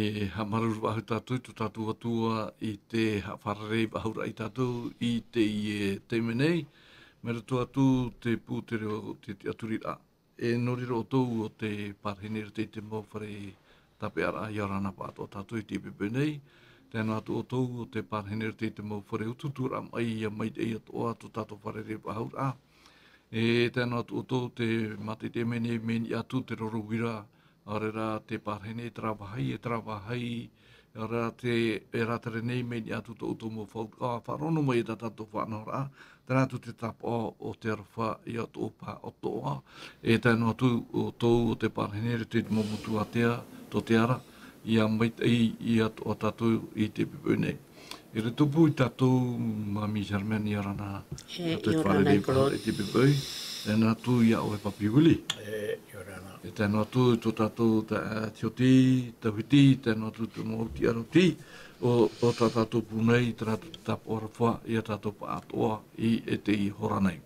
Hamaru wahu tātou, tu tātou atua I te wharare wahura I tātou I te thème nei. Mera tu atu te pūtere o te aturira. Norira o tau o te parhenere te mawhare tape ara I arana pāto tātou I te pepe nei. Tēnā atu o tau o te parhenere te mawhare ututura mai mai te atoa tu tātou wharare wahura. Tēnā atu o tau te mate te mene meni atu te rorowira. Arera te parhene travahai, ara te ratare nei meni atu to utomo whauka, wharono mai ta tato whanora, tēnā tu te tapa o te arwha I ato pa o toa, tēnā atu o tau o te parhene te momutu atea, to te ara, ia maitei I ato o tato I te pepe nei. E re tupu I tatou mami Germaine I arana, te wharere whare te pepe, tēnā tu ia o e papi wili. E tēnā atu tō tātou te oti, tawhiti, tēnā atu te mauti aroti, o tā tātou pūnei, tēnā tātou tāpora wha, I a tātou pa atoa I te I hora nei.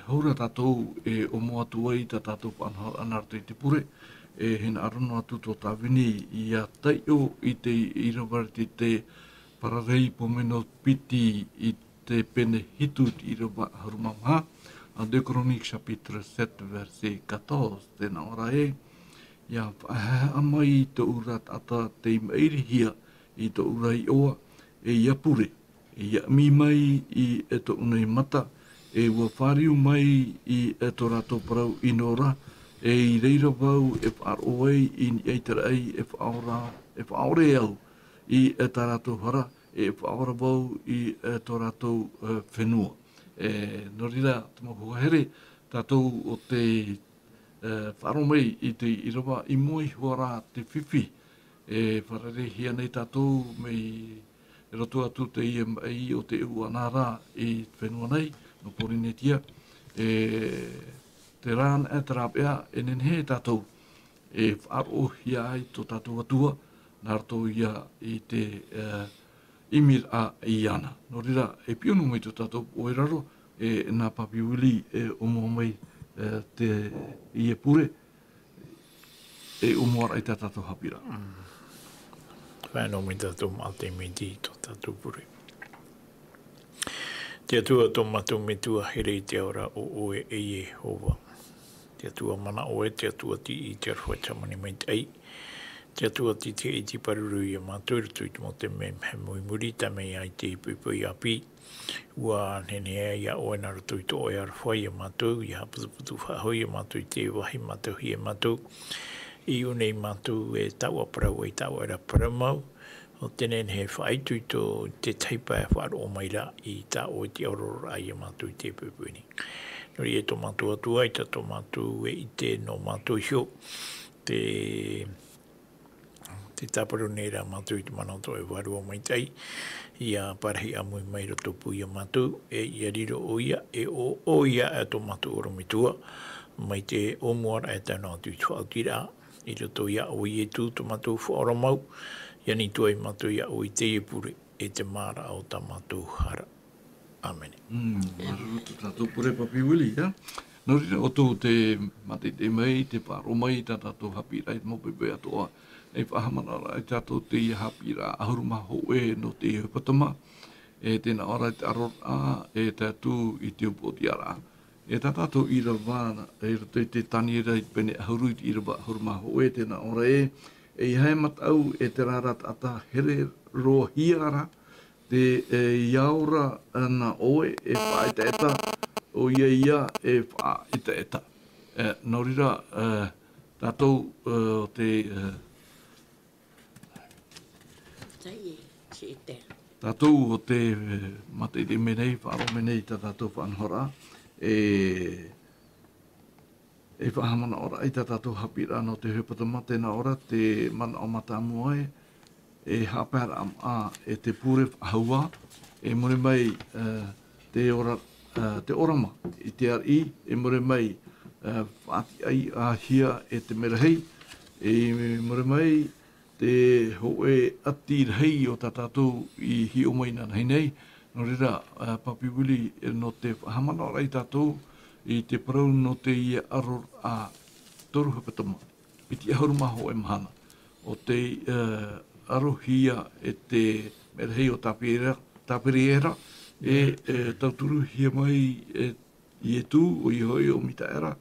Haura tātou o mo atu ai, tā tātou pa anartu I te pure, hena arono atu tō tāwini I a taio I te irawariti te pararei pomeno piti I te pene hitu I rawa harumamha, en 2 Chroniques chapitre 7 verset 14 tēnā ora ia amai I te urat ata te imairihia I te urai oa ia pure, ia mi mai I to unei mata, ua whariu mai I to rato parau inora, I reira wau wharo ai I ni eitara ai whaore au I ta rato hara, whaora wau I to rato whenua. Norira, te moko here, tātou o te wharomei I te irawa I moi huara te whiwhi. Wharare hia nei tātou mei roto atu te IMA o te uanara I whenua nei, no porinetia. Te rāna te rāpea nenhe tātou wharo hia ai tō tātou atua, nā rato ia I te imir a iana. No rira, pionu mai tō tātou oeraro, nā papi wili o mua mai te ie pure, o mua rai tā tātou Haapiiraa. Whānau mai tātou mate me di tō tātou pure. Te atua tō matu me tua here I te ora o oe hova. Te atua mana oe, te atua ti I te arwha tamani mai te ei. Te atua ti te iti paruru I a mātou rutu I te mo te me mui muri tamei ai te pupui api. Ua nenea ia oe na rutu I to oe arwha I a mātou, I haputuputu whahoi I a mātou I te wahi mātou hi a mātou. I unei mātou taua parau taua era paramau. O tenen he whaitu I to te taipa whaaro o maira I ta o te aurora ai a mātou I te pupui ni. Nori tō mātou atua, I tō mātou I te no mātou hio. Te taparu nei rā mātou I te manauto warua mai tai. Ia parahi amui mai roto pui a mātou. Ia riro o ia, o ia tō mātou oromitua. Mai te omuara tāna atu I whautira. I roto ia o I tū tō mātou whaoramau. Ia ni tuai mātou ia o I te pure te mara o tā mātou hara. Amen. Marutu tātou pure papi wili, ia. Nori o tō te mate te mai, te paro mai, tā tātou Haapiiraa I te mopepe atoa. E whahamanara I tātou te Haapiiraa ahurumaho no te hupatama. Tēnā ora te arora, tātou I te upotiara. Tā tātou I rawana, te tani rei pene ahuru I rawa ahurumaho tēnā ora hai matau te rarat ata here roa hiara, te iaura na oe whaita eta, o ia whaita eta. Norira, tātou te tātou o te mate te menei, wharo menei tā tātou whanhora, whahamana ora I tā tātou Haapiiraa no te hupatama tēnā ora, te mana o matamu ai, hapera am te pure whahaua, more mai te orama I te ari, more mai whaati ai hia te merahei, more mai te hoe ati rei o tā tātou I hi o maina nei nei, no rira papi wili no te whahamana ora I tātou, I te parau no te ia aror a toru hapatama. Piti ahurumaho mahana. o te arohia e te merhei o tapiriera tauturu hia mai i e tū o i hoi o mitaera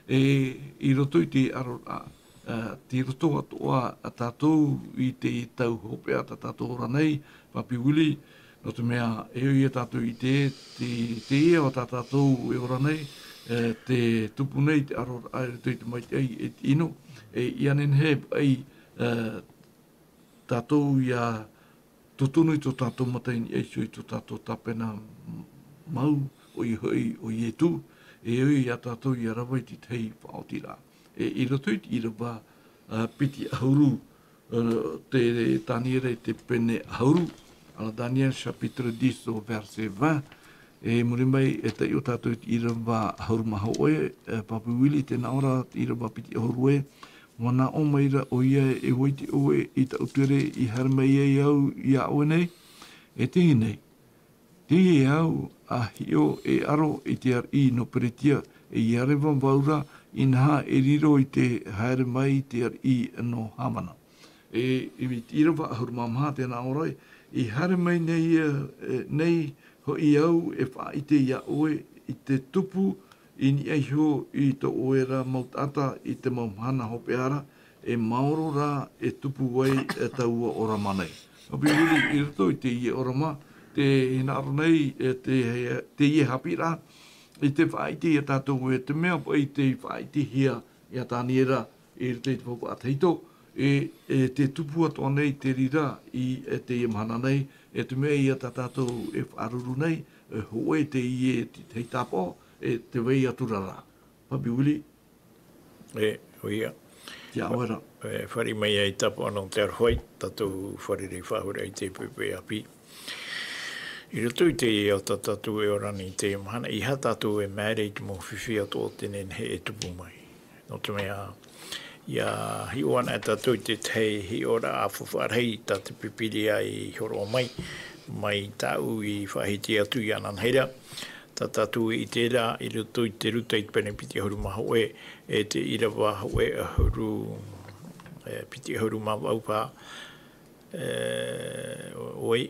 i roto i te aroa ti roto atoa a tātou i te tau hopea ta tātou ora nei papi wili no te mea e oi a tātou i te e o ta tātou e ora nei te tupu nei te aroa ai roto i te mai e ino i anen he ai tātou i a totonu i tō tātou mataini e sui tō tātou tapena mau o i hoi o i e tū e oi a tātou i a rawai ti tei whaotira. I roto i rawa piti ahuru te taniere te pene ahuru ala Daniel chapitre 10 au verset 20 muri mai e te o tātou i rawa ahuru maha oe papu wili tēnā ora i rawa piti ahuru e wana o maira o ia e waiti oe i ta utere i harmai e au i a oe nei e tingi nei tingi e au a hio e aro i te ar i no peretia e i arewa waura i naha e riro i te haere mai te ar i no hamana. I irawa ahuru mamaha tēnā orai i haere mai nei ho i au e wha i te ia oe i te tupu i ni aiho i to oera mautata i te maumana hopeara e maoro ra e tupu wai e taua ora manei. Opi wili i rito i te ie ora ma te hinaro nei te ie Haapiiraa i te whaiti i tātou e te mea pa i te whaiti hia i a tāniera i rito i te popo ataito e te tupu atoa nei te rira i te ie mahana nei e te mea i a tātou e whaaruru nei e hoe te ie te tapo e te wei aturara. Papi wili? Oia. Te awera. Whari mai ai tapo anong te arhoi, tātou whari rei whahura i te pepe api. I roto i te o tātou e orani i te mahana, i ha tātou e mērei te mo whiwhi ato o tenen he e tupu mai. No te mea, ia hi oana e tātou i te tei hi ora a whawharhei tā te pipiri ai horo mai, mai tāu i whahiti atu i anan heira. Tā tātou i te rā, i roto i te ruta i te pene piti ahuru maha oe, e te irawa oe ahuru, piti ahuru maha aupā, oe,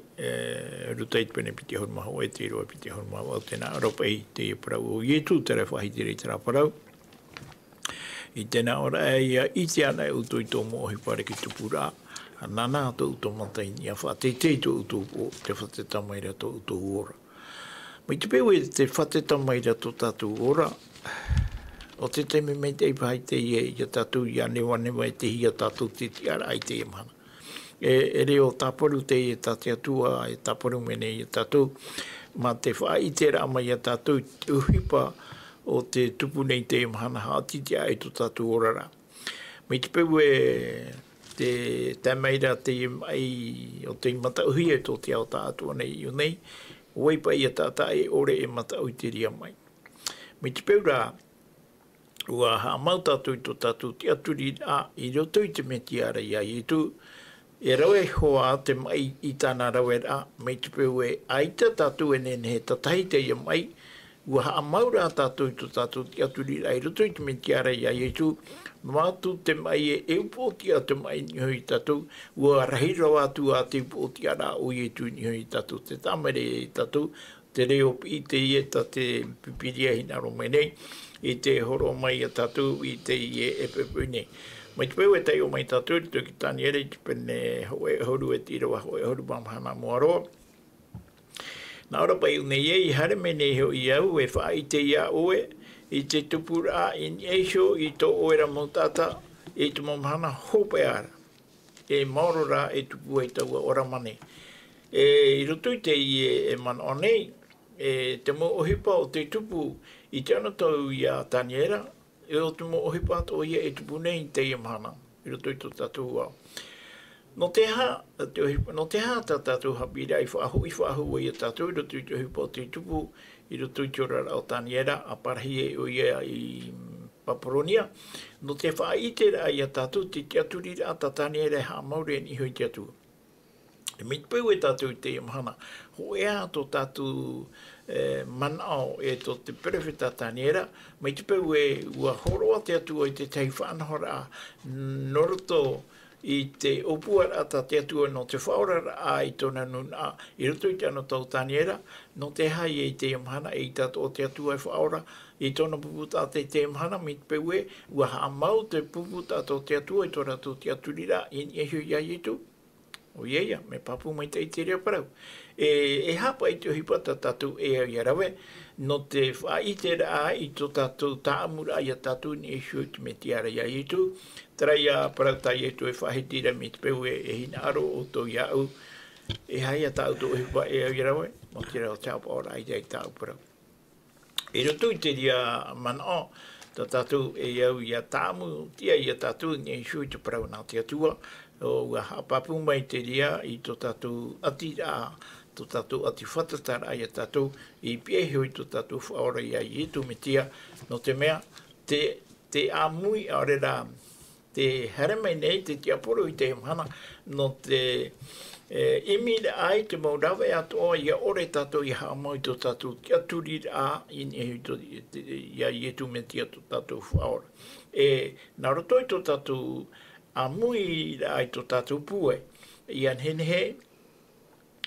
ruta i te pene piti ahuru maha oe, te iroa piti ahuru maha au tēnā Europa i te parau o ietu, tere whahiti rei tērā parau. I tēnā ora i te ana e uto i tō mohi pare ki tupu rā, nana tō uto mataini, a whateitei tō uto o te whatetamaira tō uto ora. Mai te pēu e te whateta mai ra tō tātou ora, o te teime mei te ipahi te ie i a tātou i anewa e te hia tātou te tiara ai te imana. E reo tāporu te i tāte atua, e tāporu mene i a tātou, ma te wha i te rā mai a tātou uhipa o te tupu nei te imana hati te ai tō tātou ora rā. Mai te pēu e te tamaira te mai o te imata uhi e tō te ao tātua nei i nei, Oi pa ia tata e ore e mata au te ria mai. Me te peura, ua ha mau tātou i tō tātou te aturi a i roto i te meti ara ia i tu, e rawe hoa te mai i tāna rawe a, me te peu e aita tātou e nene he tatahi te ia mai, ua ha mau rā tātou i tō tātou te aturi a i roto i te meti ara ia i tu, mātu te mai e upoti a te mai niho i tātou, ua rahira wātu a te upoti ara o i tu niho i tātou, te tamere i tātou, te reo i te ie ta te pipiria hina rongai nei, i te horo mai a tātou, i te ie e pepu nei. Mai te peu e tei o mai tātou, te ki tāni ere, te pene hoe horu e tira wa hoe horu mamahana moaroa. Nā ora pai unei e, i hare mene heo i au, e wha i te ia oe, i te tupura in eisho i tō oera mautata e te mamahana hope ara. E maoro rā e tupu e taua ora mane. I roto i te i e mana o nei, te mo ohipa o te tupu i te ana tau i a taniera, e o te mo ohipa o ia e tupu nei te i mahana. I roto i tō tātou au. No te ha tā tātou Haapiiraa i whaahu i a tātou, i roto i te ohipa o te tupu, i roto i te ora o taniera, a parahi e o ia i Paporonia. No te whaitera i a tātou, te aturi rā tā taniera e ha maure ni hoi te atua. E me te pēu e tātou i te imahana, ho ea tō tātou manao e tō te perewhita taniera, me te pēu e ua horoa te atua i te tei whanahora noroto i te opua ata te atua no te whaorara a i tona nuna i roto i te ano tau taniera no te hai e te amhana e i tato o te atua e whaora i tona puputa te amhana mi te peue ua haa mau te puputa to te atua i tona to te aturira i ehu ia i tu o ia me papu mai te rea parau e hapa i te hipata tatu e au ia rawe no te whaitera a i to tatu taamura i a tatu ni e shut me tiara ia i tu trai a parautai e tu e whahitira me te peue e hina aro o tō iau e hai a tau tō hipa e au ia rawe mo te reo taupa ora i tei tau parau e roto i te ria mana o ta tatu e au i a taamu tia i a tatu ni e shut parau nā te atua o ua hapapu mai te ria i tō tatu ati a tō tatu ati whatatara ai a tatu i pieho i tō tatu whaora i a i tu me tia no te mea te amui a rera te haramai nei te tiaporo i te mhana no te imira ai te maurawe atoa i a ore tatu i haamau i tō tatu kia turir a in e i a i tu me tia tō tatu whaora e nā roto i tō tatu amui ai tō tatu pue i an hene he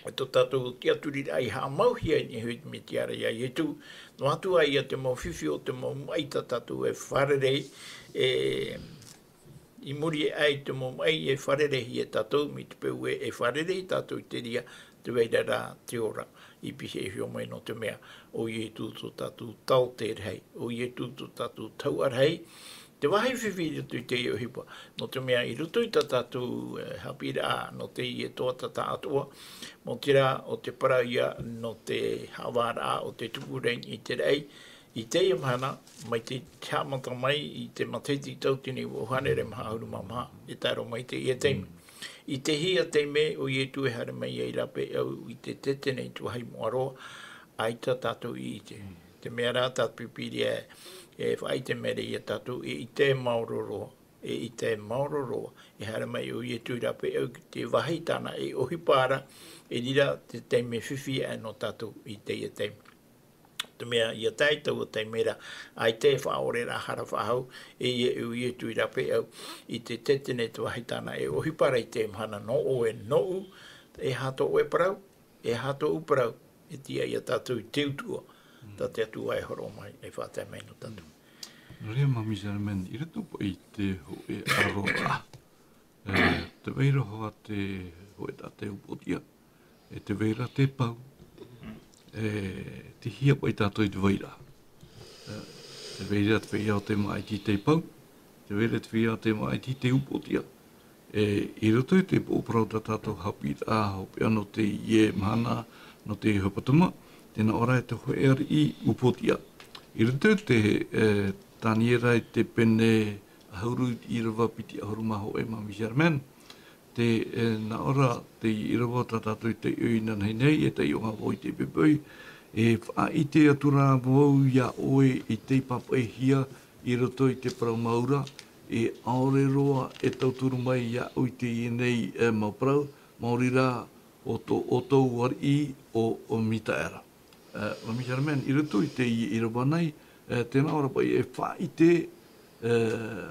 tō tatu kia turi ai ha mauhia ni hui me tiara ia i tu no atu ai a te mau whiwhi o te mau mai ta tatu e wharerei i muri ai te mau mai e wharerehi e tatu mi te peu e wharerei tatu i te ria te weira rā te ora i pihe hio mai no te mea o i tu tō tatu tau te rei o i tu tō tatu tau arhei te wahi whiwhi tu te i o hipa no te mea i rutu i ta tatu Haapiiraa no te i e toa tata atua mo tira o te paraia no te hawara o te tupureng i te rei i te imhana mai te tiamata mai i te mateti tautini o hanere maha huru mamaha e taro mai te i e teime i te hia teime o i e tu e hara mai e rape au i te tetene i tu hai moaroa ai ta tatu i te mea rā tatu pipiri e whai te mere i a tatu e i te mauroroa e hara mai o i e tui rape au ki te wahitana e ohipara e rira te teime whiwhi e no tatu i te i a teime. Te mea i a taitau o te mera ai te whaorera hara whahau e i e tui rape au i te tetene te wahitana e ohipara i te mhana no o e no u e hato o e parau e hato u parau e tia i a tatu i te utua. Ta te atua e horo mai e whātai mai no tatu. Rea mami saramen, i rato po i te ho e aroa. Te weira hoa te ho e ta te upotia. E te weira te pau. Te hia po i tato i te weira. Te weira te weira o te mai ti te pau. Te weira te weira o te mai ti te upotia. I rato i te pōprau ta tato Haapiiraa hope ano te ie mahana no te hopatuma. Tēnā ora e te hoe i upotia. I rito te taniera i te pene ahuru i rawa piti ahuru maho e mami Sherman. Nā ora te i rawa tatatu i te uinan hei nei e te ionga voi te pepui. E wha i te atura wau ia oe i te papai hia i rito i te parau maura. E aore roa e tauturu mai ia oi te ienei mauparau. Maurira o tō wari o mitaera. Mami Sherman, i rutu i te i rawa nei, tēnā ora pai e wha i te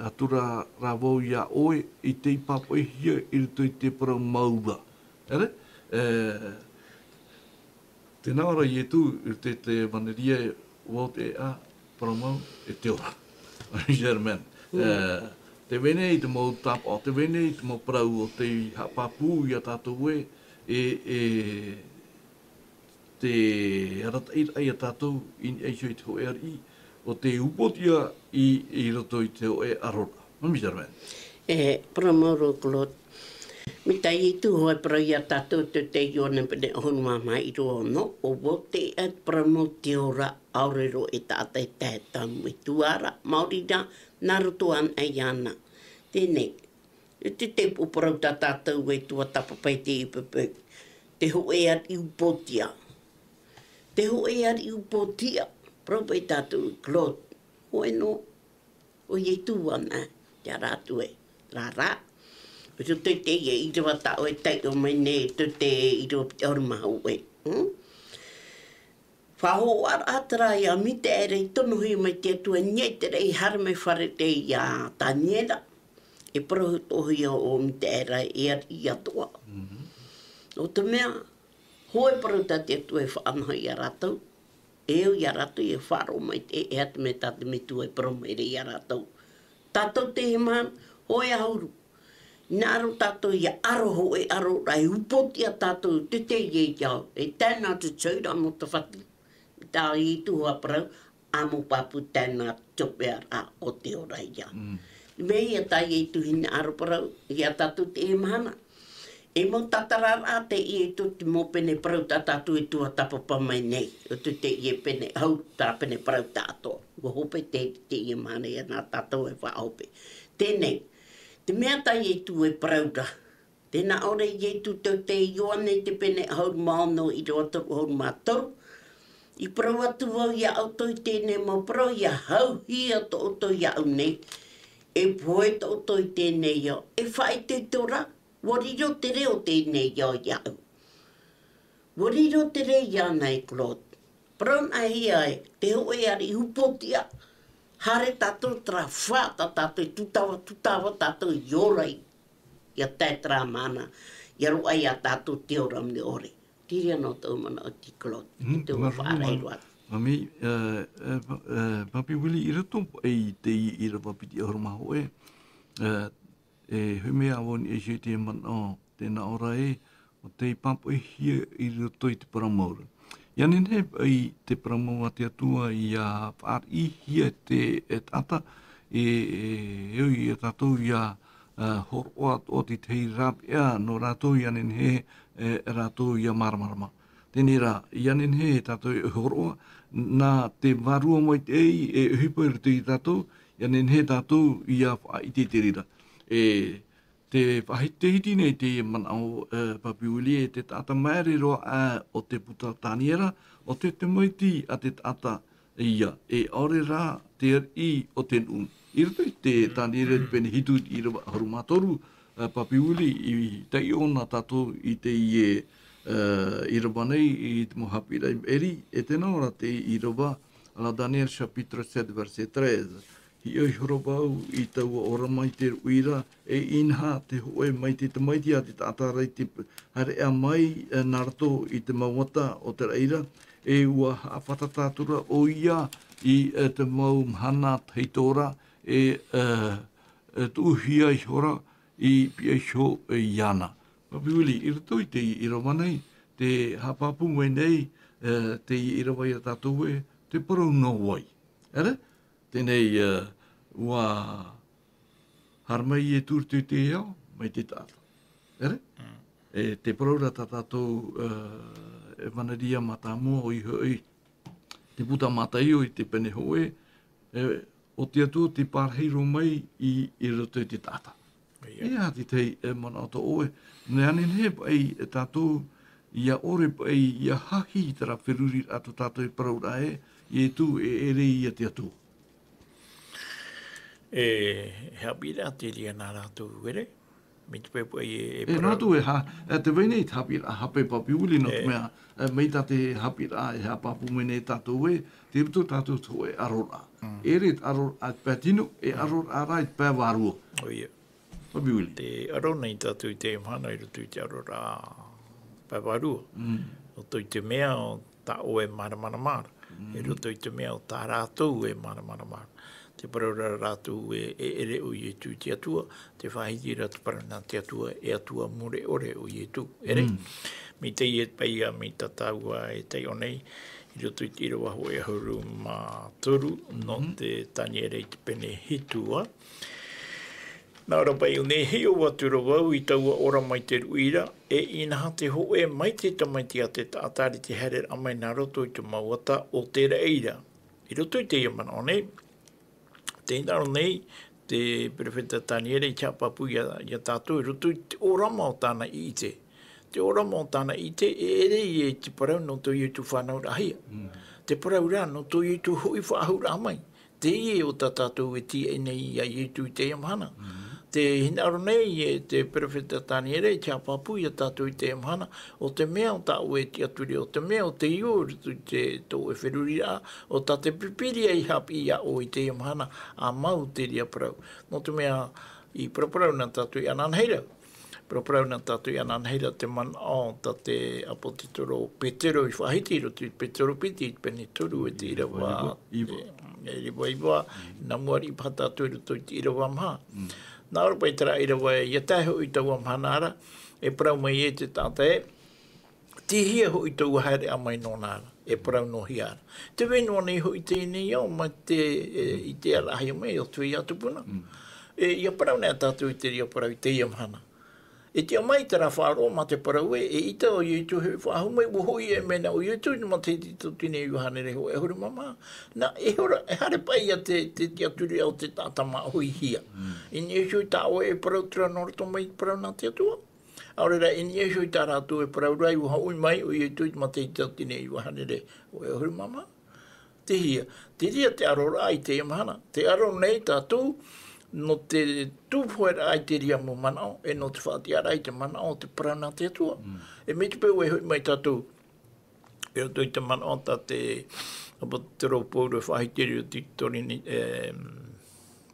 atura rāwau ia oe i te papai hia i rutu i te parau maura. Ere? Tēnā ora i e tu, i te maneria o te a parau mau e te ora. Mami Sherman. Te wene i te mau tapa o te wene i te mau parau o te hapapu i a tātou e te arata ai a tātou in eisho i te hoe ari o te upotia i roto i te hoe arora. Mami Sherman. Pramauro Klot. Mi tai i tu hoe pra i a tātou te iona pene honu mama i roa no o wote at pramo te ora aurero e tātai tātamu i tuara maurida narutoan ai ana. Tēnei. Te te uparau tā tātou e tua tapapai te ipepe. Te hoe at i upotia. Te hoe ari upotia, prope tātou Klot, hoe no, o ye tu ana, te rātu e, rā. O te te i te wata o e tei o mai ne, te i te ormahu e. Whaho ar atara ia mi te ere i tono hui mai te atua nye te rei harme whare te ia taniera. e prohu tohi o mi te era e i atua. O te mea, hoe paruta te tu e whaanha i a rātou, eo i a rātou e wharo mai te e atu me tate me tu e promere i a rātou. Tātou te he man, hoe auru. Nā aro tātou i a aro ho e aro rai upoti a tātou te te i e jau, e tēnā te tūra mo te whati. Tā i tuhua parau, amo papu tēnā topea rā o te orai ia. Me ia tai e tuhina aro parau, i a tātou te he mana. E mo tatara rā te i e tuti mo pene parau tā tātou e tua tapapa mai nei. O tu te i e pene hau tā pene parau tātou. Wa hope te i e mana ia nā tātou e wha hope. Tēnei, te mea tai e tu e parau rā. Tēnā ore i e tu tau te i oane te pene hau maono i roa tau hau mātou. I parau atu wau ia auto i tēnei mo parau ia hau hia to auto ia au nei. E poe to auto i tēnei ia. E whai te tora. Wariro te reo tēnei ia iau. Wariro te reo ia nei, Claude. Praun a hia e, te hoe ari upotia. Hare tātou tra whāta tātou tutawa tātou iorai. Ia tētra mana. Ia roa ia tātou te oram ne ore. Tiri anō tau mana o ti, Claude. Te o whārei roa. Mami, papi wili i rato ei te i ra papi ti ahorma hoe. E hume awon e se te man o tēnā ora e o te papo e hia i roto i te paramaura. Ianin he i te paramaura te atua i a whaar i hia te e tata e i a tātou i a horoa o te tei rap ea no rātou ianin he rātou i a maramarama. Tēnei rā, ianin he tātou i horoa nā te varua mai te ei e hipa i roto i tātou ianin he tātou i a wha i te terira. E te whahitehiti nei te mana o papi uli e te tata maere roa o te puta tāniera o te maiti a te tata ia e ore rā te i o te un. I rato i te tāniera pene hitu i rawa harumatoru papi uli i tei ona tātou i te i rawa nei i te mo Haapiiraa eri e tēnā ora te i rawa ala Daniel chapitre 7 verset 13. I oi horobau i taua ora mai te uira e inha te hoe mai te maiti a te tātarai te hare a mai narato i te mawata o te reira e ua hawhatatātura o ia i te mau mhana teitora e tuuhia i hora i pia sho e iana. Papiwili, i rato i te i rawanei, te hapapu mai nei, te i rawai a tātou e, te parau no wai. Ere? Tēnei ua harmai e tūrtu te iau, mai te tātou. Ere? E te paraura tā tātou e wanaria mata mua o i hoi, te puta matai o i te pene hoe, o te atua te pārheiro mai i roto te tāta. Ea te tei mana o to oe, ne anen he pai e tātou ia ore pai ia hahi i tera whiruri ato tātou e paraura e, i e tū e ere i a te atua. E Haapiiraa te ria nā rātou were. Me te pepo e e nātu e te weinei te Haapiiraa hape papi uli no te mea meita te Haapiiraa e hapapu mene tātou e, te ruto tātou tō e arora. Ere arora at pētino, e arora ara i pēwarua. O ia. Papi uli. Te arona i tātou i te mhana i rutu i te arora pēwarua. O tō i te mea o tā o e mara. E ruto i te mea o tā rātou e mara. Te paraura rātou e ere o i e tū te atua, te whahiti rātou parana te atua e atua more ore o i e tū. Ere? Mi te i e paia mi tataua e te onei, i roto i te irawa ho e huru mā toru, no te taniere i te pene hitua. Nā ora pai o ne heo watura wau i taua ora mai te ruira, e inaha te ho e mai te tamaiti a te tātari te here amai nā roto i te mawata o te reira. I roto i te iamana o nei, te inaro nei, te prefeta taniere i chapapu ia tātou, i roto i te orama o tāna i te. Te orama o tāna i te, e ere i e te parau no tō i tu whanau rahia. Te parau rā no tō i tu hui whaahura amai. Te i e o tā tātou e ti e nei i i tu i te iamhana. Te hinaro nei e te prefeta taniere i chapapu ia tātou i te iamhana, o te mea o tā ue ti aturi, o te mea o te iu i te tō e wheruri a, o tā te pipiria i hapi ia o i te iamhana, a mau te ria parau. No te mea I praparau na tātou i anan heira. Praparau na tātou i anan heira te man o ta te apotitoro petero i whahiti rotu i petero piti i pene turu e te irawa. E riwa iwa, na muari i pātātou rotu i te irawa maha. Nā ora pai tera irawa e ia ho i tau amhanara, e parau mai e te tāta e, tihia ho i tau haere a mai nonara, e parau no hiara. Te whenua nei ho i te inei au, ma te, i te arahi o mei o tui atupuna. Ia parau nea tātou i te ria parau i te iamhana. E te amai te rāwhāro ma te parau e ita o iutu he whahumai wohoi e mena o iutu ni ma te tito tine iuhane reho e hori mama. Na e hora, e hare pai a te aturi au te tātama hui hia. I ni e shui tā o e parau tura noroto mai parau nā te atua. Aurera, e ni e shui tā rātu e parau rai uha ui mai o iutu ma te tito tine iuhane reho e hori mama. Te hia, te ria te aro rai te iamhana. Te aro nei tātou, no te tūwhoera ai te ria mo manao, e no te whātia rai te manao te parana te atua. E me te peu e hui mai tātou, e o tui te manao ta te apatero pōru e whahiteri o torini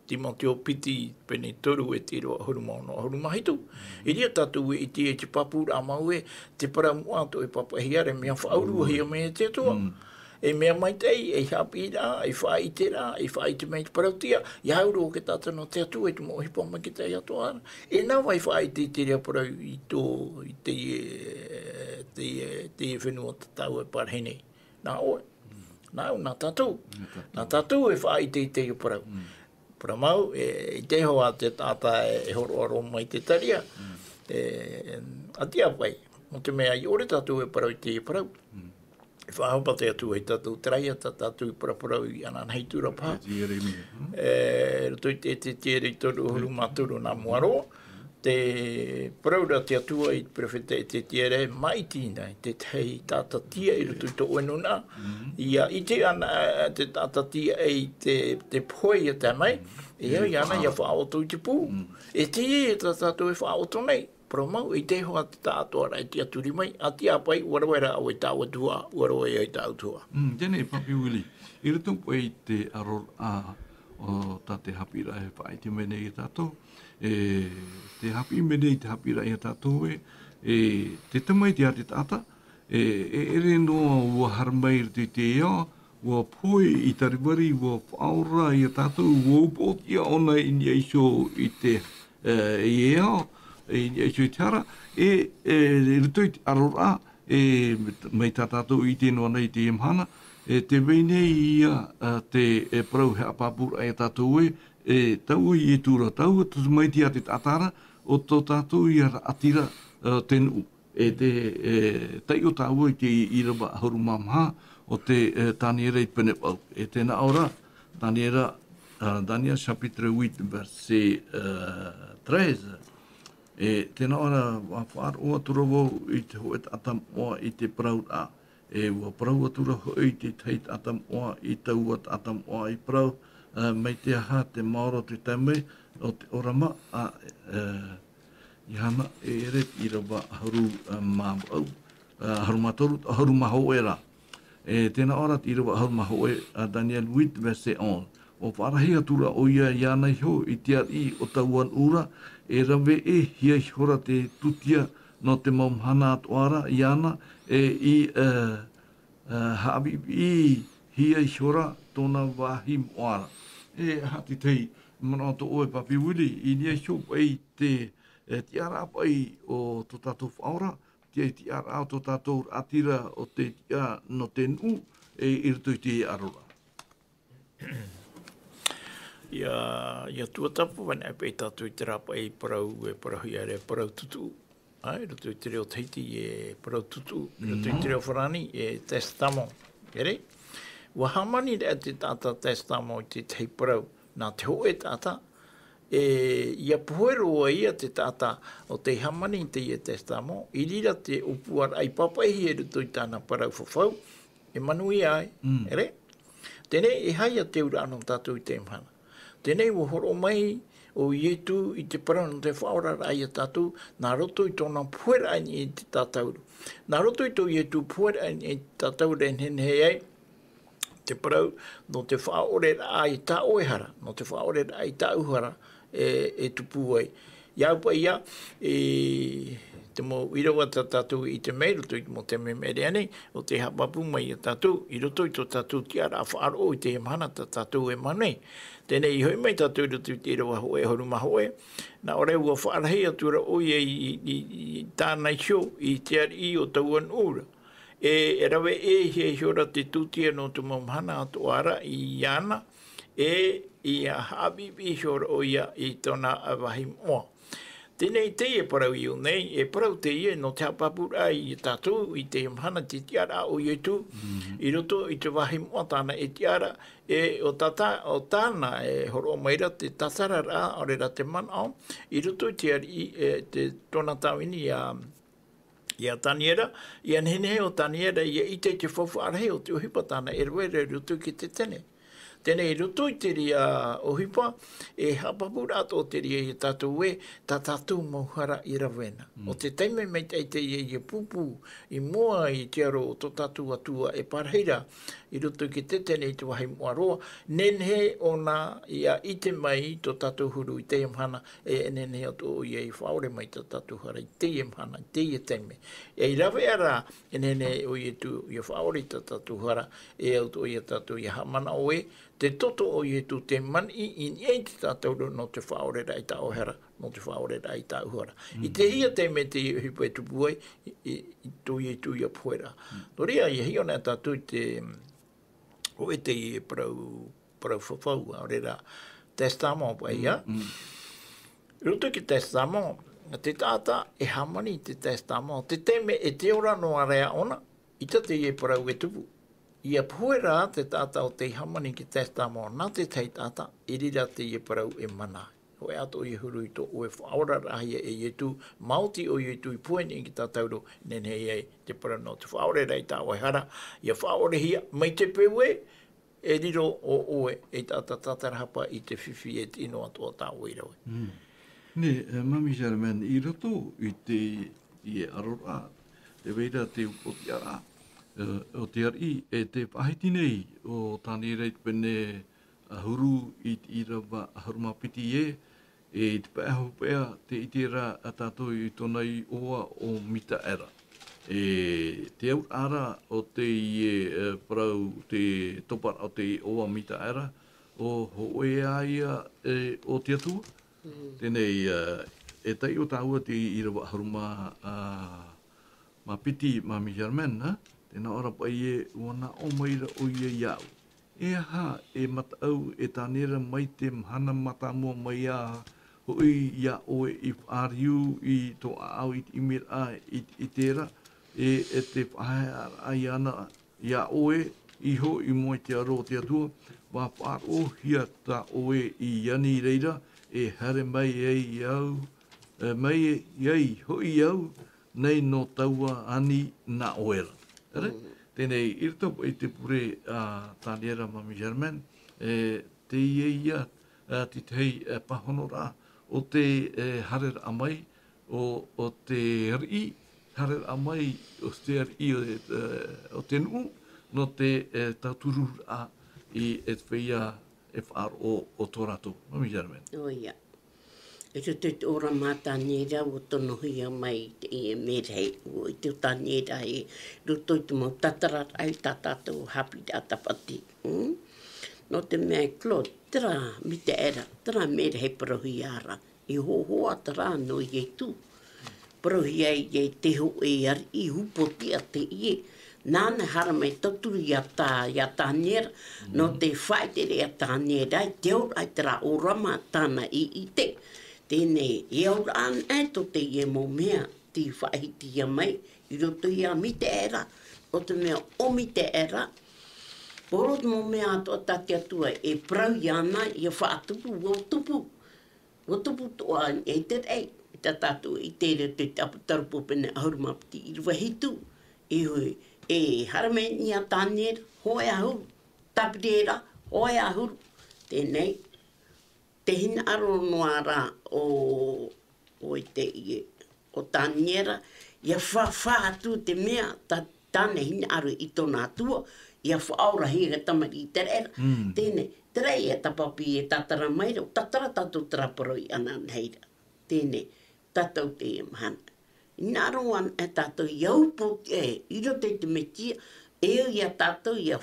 Timoteo piti pene toru e te roa hurumau no hurumahitu. E ria tātou e te papura mau e te paramu ato e papahiare mea whaurua hia mea te atua. E mea mai tei, e Haapiiraa, e whaitera, e whaite mei te parautia, i hauro o ke tata no te atu, e te mohi poma ki te atoara. E nā wai whaite te rea parau i tō, i te whenua te tau e parhene. Nā oe, nā tātou. Nā tātou e whaite te parau. Paramau, e te hoa te tata e horo aro mai te taria. Atia pai, mo te mea i ore tātou e parau i te parau. E whahapa te atu hei tātou traia, tātou i paraparau i anan hei tura pā. Roto i te tere i toru huru maturu nā muaro. Te paraura te atua i prefete te tere mai tīna, te tei tātatia i roto i tō enuna. Ia i te ana te tātatia i te poi a te mai, e au i ana ia whaoto i te pū. E te e tātou e whaoto nei. Promau, i te hoa te tātua rai te aturi mai, a te apai, warawera au e tāua tua, warawera au e tāua tua. Tēnei, Papi Willi, i rito pui te aror a o te Haapiiraa e whai te mene i tātou, te hapi mene i te Haapiiraa i tātou te tamai te ate tāta, ere noa ua haramai rito i te ea, ua poi i tariwari, ua whaora i tātou, ua upotia ona i ni aiso i te ea, e sui te ara, rito i te arora, mai tātātou i te noa nei te imhana, te weine ia te parau hea pāpura e tātou tau i e tūra tau, tu mai te ate tātara, o tō tātou i ara atira tenu. Te tai o tāua i te irawa hurumamha, o te tāniera i pene pau. Tēnā ora, tāniera, Daniel chapitre 8, verset 13, tēnā ora whaaroa tura wau i te hoe atam oa i te parau a. Ua parau atura hoi i te teit atam oa i tau atam oa i parau. Mai te aha te maoro te teme o te orama a i hana e ere i rawa haru māwau. Haru matoru, haru maho e ra. Tēnā ora i rawa haru maho e Daniel 8 verset 11. O wharahi atura o ia ianai ho i te ari o tauan ura, e rawe e hia hora te tutia no te maumhana atuara iana i habi i hia hora tōna wahi moara. Hati tei mana to oe Papi Willi i nia shop ai te tiara pai o tō tātou whaora, te tiara o tō tātou atira o te tia no te nu i rito i te arora. Ia tuatapu wana e pei tātou i te rapa e parau e parahui are parau tutu. Roto i te reo Tahiti e parau tutu. Roto i te reo Wharani e testamo. Ere? Wa hamani rea te tata testamo i te tei parau. Nā te hoe tata. Ia puheroa ia te tata o te hamani te ia testamo. I rira te upuara ai papaihi e roto i tāna parau whawhau. E manui ai. Ere? Tēnei e haia te ura anō tātou i te mhana. Tēnei wo horo mai o ietu i te parau no te whaora rai a tātou, nā roto i tōna puera ai i te tātauru. Nā roto i tō ietu puera ai i te tātauru en hen hei ai, te parau no te whaore rai tā oehara, no te whaore rai tā uhara, e tupu ai. Iau pa ia, te mo irawa ta tātou i te mei, roto i mo te me mere ane, o te hapapu mai a tātou, i roto i to tātou ki ara a whaaro i te hemana ta tātou e manei. Tēnei i hoi mai tātou i roto i te irawa hoe, horu mahoe, na ore ua whaarahi atura oi i tānai shio, i te ari o tauan ura. E rawe he hiora te tūtia no tu mamhana atu ara i ana, i a Haapiiraa hiora o ia i tona awahi moa. Tēnei te e parau i o nei, e parau te ie no te hapapura i tātou, i te mhana te tiara o i tu, i roto i te wahi moa tāna e tiara, o tāna e horo maira te tatara rā, ore ra te manao, i roto i te tona tauini ia taniera, ia nene o taniera, ia ite te whawha arahe o te ohipa tāna e rwere roto ki te tene. Tēnei roto i te ria ohipa, e hapapura ato te ria i tātou e, tā tātou mauhara i rawena. O te teime mei te i pupu, i mua i te aro o tō tātou atua e parheira, i roto ki te tēnei te wahi mua roa, nenhe ona ia i te mai tō tātou huru i te imhana, e nenhe ato o ia i whaore mai tō tātou hara i te imhana, i te i teime. E i rawe ara, e nenhe o i tu i whaore tō tātou hara, e au tō i tātou i hamana o e, te toto o i tu te mani i ei te tātou no te whaore rai tā ohera, no te whaore rai tā uhara. I te hia te me te hipo e tupuai, i tui a puera. Toria, i hi ona tātou te, o e te i parau whawhau, a ora testamo pa ia. Ruto ki testamo, te tāta e hamani te testamo, te teme e te ora no area ona, i te i parau e tupu. Ia puera te tata o te hamani ki testamo, nā te tei tata, i rira te i parau e mana. Hoi ato i huru i tō oe whaora rahi e ietu, mauti o ietu i pueni ki tātauro, nene ei te parau no te whaore rei tā oe hara, ia whaore hia, mai te pewe, e riro o oe e tata tatarahapa i te whiwhi e tino ato tā oe rawe. Ne, Mami Germaine, i roto i te i arora, te weira te upoti ara, o te ari e te pahiti nei o tāni reit pene huru i te irawa harumapiti e te pēho pēa te itira a tātou i tonai oa o mita era. Te au ara o te parau te topar o te oa mita era o hoe aia o te atua. Tēnei e tai o tāua te irawa haruma mapiti Mami Germaine, tēnā ora pa ie wana o maira o ia iau. E ha e matau e tānera mai te mhana mata mua mai a hoi ia oe i whāriu i tō au i te imira i tēra e te whahea ai ana ia oe i ho i moe te aro te atua wa whāro hia tā oe i yani reira e hare mai ei iau mai ei hoi iau nei no taua ani na oera. Tēnei, i rito i te pure tāniera Mami Germaine, te ia te tei pahonora o te harera amai, o te ri, harera amai o te ri o te nuu, no te tauturu i e whia e whaaro o tō rātou. Mami Germaine. O ia. E te ora mā tāniera o tono hia mai i e merei, o i te tāniera e ruto i te mau tatara ai tā tātou Haapiiraa Sabati. No te mea Claude, tera mi te era, tera merei parohi ara, i hohoa tera no i e tū. Parohi ai e te ho e ari i hupotia te ie. Nāna hara mai taturu i a tāniera, no te whaitere a tāniera, te ora ai tera orama tāna i te. Tēnei, e aura an e to te ie mo mea, ti whaihiti ia mai, i roto ia mi te era, o te mea o mi te era, poro mo mea ato tati atua, e prau iana, i a whaatupu, o tupu toa e te rei, i ta tātou i tere te taputarupo pene ahurumapiti, i rua hitu, e hoi, e harame ni a tānera, hoe ahuru, tapirera, hoe ahuru, tēnei, te hina aro noa rā o te ie, o tāniera, ia whawhātu te mea, tāne hina aro i tōna atua, ia whaora higa tamari i te rera. Tēne, Trei e tapapi e tatara maira, tatara tatou traparoi ana neira. Tēnei, tatou te mahana. Naroan e tatou iaupo e, iro te metia, eo ia tatou ia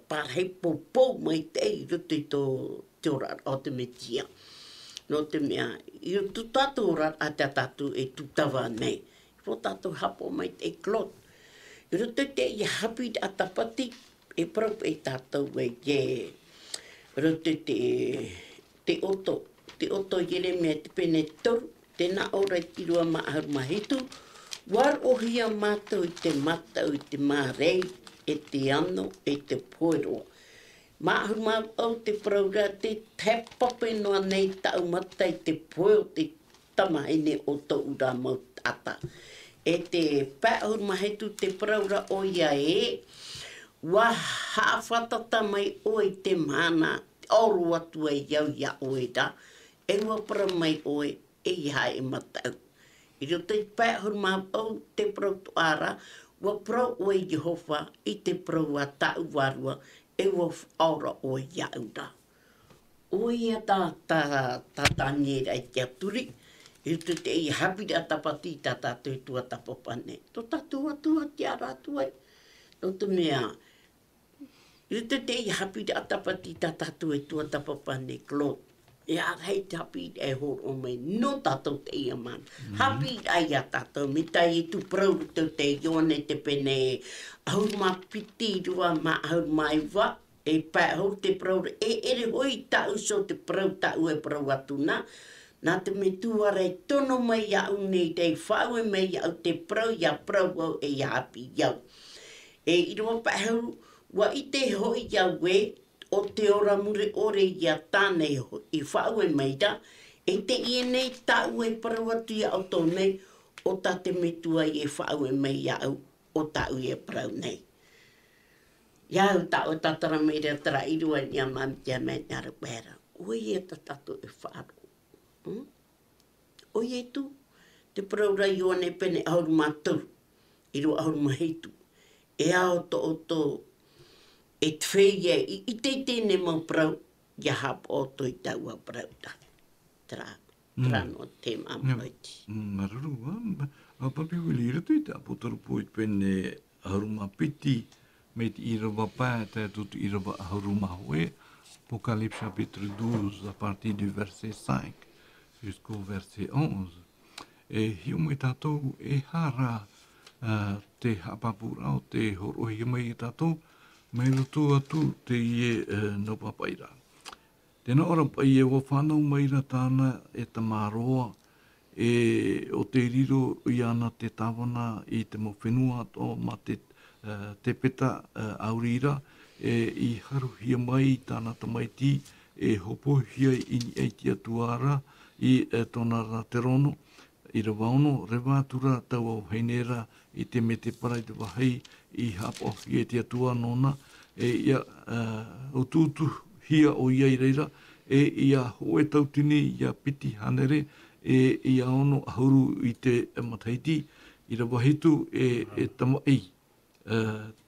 parhei popou mai te, iro te te ora o te metia. No te mea, iro tu tatou ora a te tatou e tu tawa nei. Iro tatou hapo mai te klot. Iro te ia hapi a tapati, e prau e tatou e ye. Rote te oto yere mea te pene toru, tēnā ora i tirua maahar mahitu, war o hia mātou i te matau i te mārei, e te ano, e te poeroa. Maahar mau au te praura, te pape noa nei tau mata i te poeo, te tamaine o to ura mau tata. E te pāhur mahitu te praura o ia e, wa hawhatata mai oe te mana, oru atu e iau ia oe da, e ua para mai oe e iha e matau. I ro te pāhur mau au te prau tuara, wa prau oe Jehova i te prau a tau warua, e ua aura oe iau da. Oe ia tā taniera i te aturi, i ro te i hapi a tapati tā tātou tua tapapane. Tō tātou atua te ara atua, tō te mea, i te i hapi a tapati tā tātou e tua tapapane klot. E a hei te hapi e horo mai, no tātou te ia man. Hapi ai a tātou, me tai e tu prau tau te ione te pene, ahur ma piti rua ma ahur mai wa, e pai ahur te prau, e ere hoi tau so te prau tau e prau atu na, nā te me tuara e tono mai au nei te whau e mai au te prau, ia prau au e ia hapi iau. E i rua pai ahur, wa i te hoi iau e, o te ora mure ore ia tānei i whau e meida, e te ie nei tau e parau atu ia au tō nei, o tā te metua i e whau e mei au, o tau i e parau nei. Iau tau e tatara mei rea tara irua ni a mamtia mei nara pēra. Oi e ta tatu e whāro. Oi e tu, te parau rai o ne pene auru māturu, i rua auru mahitu. E ao to o tō, e te wheye, i te tēne mau prau, ia hap o toi tau a prau ta. Tra no te mamoiti. Maruru, a papi wili ira tui te apotaru po i pene aharuma piti, me te irawa pā, te tutu irawa aharuma hoe, Apocalypse chapitre 12, à partir du verset 5, jusqu'au verset 11. E hiu mai tātou e hara te hapapura o te horohi mai tātou, mai roto atu te ie no papaira. Tēnā ora pai e wa whanau maira tāna e tamaroa e o te riro i ana te tawana i te mowhenua o ma te peta aurira i haruhia mai tāna tamaiti e hopohia i ni eiti atuara i tōna ra te rono i rawaono rewātura tau au heinera i te me te parai te wahei i hapohia te atua nona e ia o tūtu hia o ia i reira e ia hoe tautini ia piti hanere e ia ono ahuru i te mataiti i rawahitu e tamai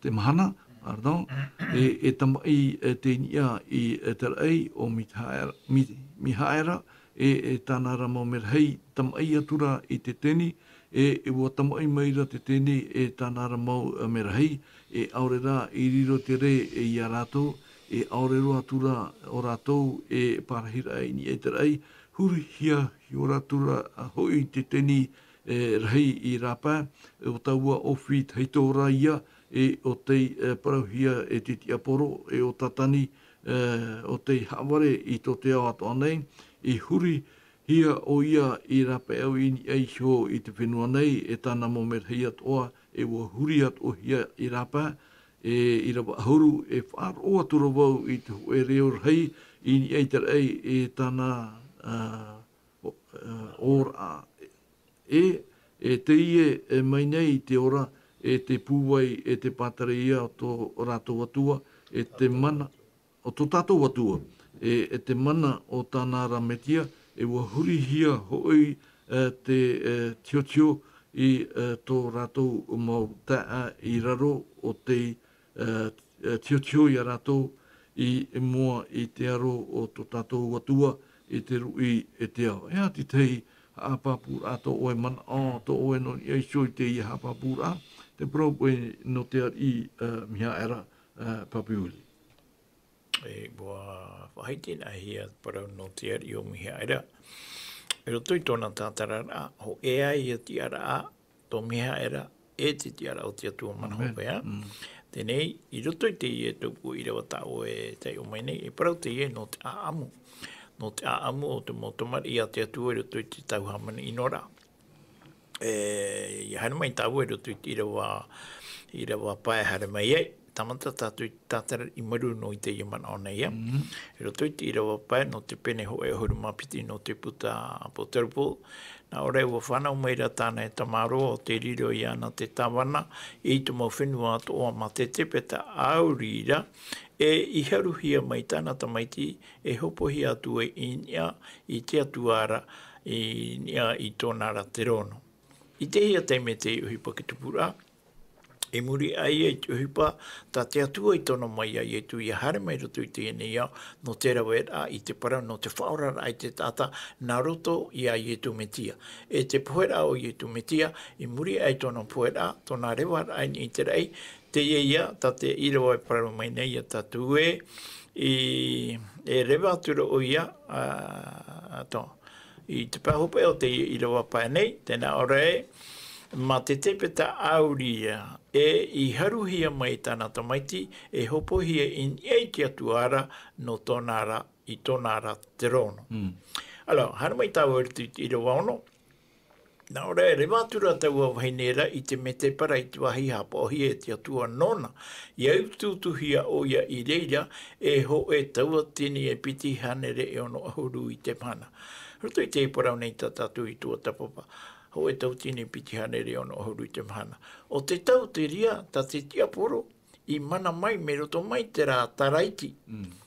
te mahana pardon e tamai te nia i te rei o mihaera e tāna ramo merhei tamai atura i te teni e ua tamai maira te teni e tāna ramo merhei e aurera i riro te re e ia rātou e aurero atura o rātou e parahira i ni e te rei huri hia hi o rātura hoi te teni rei i rāpā e o taua ofi teito ora ia e o te parauhia e te tiaporo e o tatani o te haware i tō te ao atoa nei e huri hia o ia i rāpā au i ni eihio i te whenua nei e tāna mo merhei atoa e ua huri atoa hia i rāpā e i rawa ahuru e whāro atura wau i te hoe reo rei i ni eiterei e tāna ora e te ie mai nei te ora e te pūwai e te pātareia o tō rātou atua e te mana o tō tātou atua e te mana o tāna rametia e ua huri hia hoi te tio i tō rātou mau taa i raro o te tio i a rātou i mua i te aro o tō tātou atua i te rui e te ao. Ea ti tei hapapura tō oe mana o tō oe no i soi te i hapapura te prope no te i miha era papiuli. E bua whaiti na hia parau no te i o miha era. E roto i tōna tātarara, ho ea i a ti ara a, tō miha era, e te ara o te atua mana hopea. Tenei, i roto i te i e tōku i rewa tāo e te o mai nei, e parau te i e no te aamu. No te aamu o te motomari i a te atua i roto i te tauhamana inora. I hana mai tāu e roto i te i rewa pae hare mai e, tamata tātou tātara i maru no i te iamana o nei. E roto i te i rewa pae no te pene ho e huru mapiti no te puta po terupo. Nā ore ua whanau meira tāna e tamaro o te riro i ana te tawana i te mau whenua ato o ma te tepeta aurira e i haruhia mai tāna tamaiti e hopohi atu e inia i te atuara inia i tōnara te rono. I te hia teime te uhipa ki tupura, e muri ai e te uhipa, tā te atua i tono mai ai e tu i hare mai roto i te ene ia, no te rawera i te parau, no te whaorara ai te tata, nā roto i ai e tu metia. E te poera o i e tu metia, i muri ai tono poera, tona rewara ai ni te rei, te ia, tā te irawa e parau mai nei a tatu e rewa atura o ia, i te pahope o te irawa pae nei, tēnā ora e, ma te tepeta auria e i haruhia mai tāna tamaiti e hopohia in ei te atuara no tōnara i tōnara te rono. Alo, hana mai tāu e i rewa ono, nā ora e rewa atura taua wahinera i te mete para i te wahi hapohi e te atua nona. I au tūtuhia o ia i reira e ho e taua tini e piti hanere e ono ahuru i te mana. Roto i te parau nei tātātu i tua tapapa. Ho e tau tini piti hanere ono ahuru i te mana. O te tau te ria, ta te tia poro, i mana mai me roto mai te rā taraiti.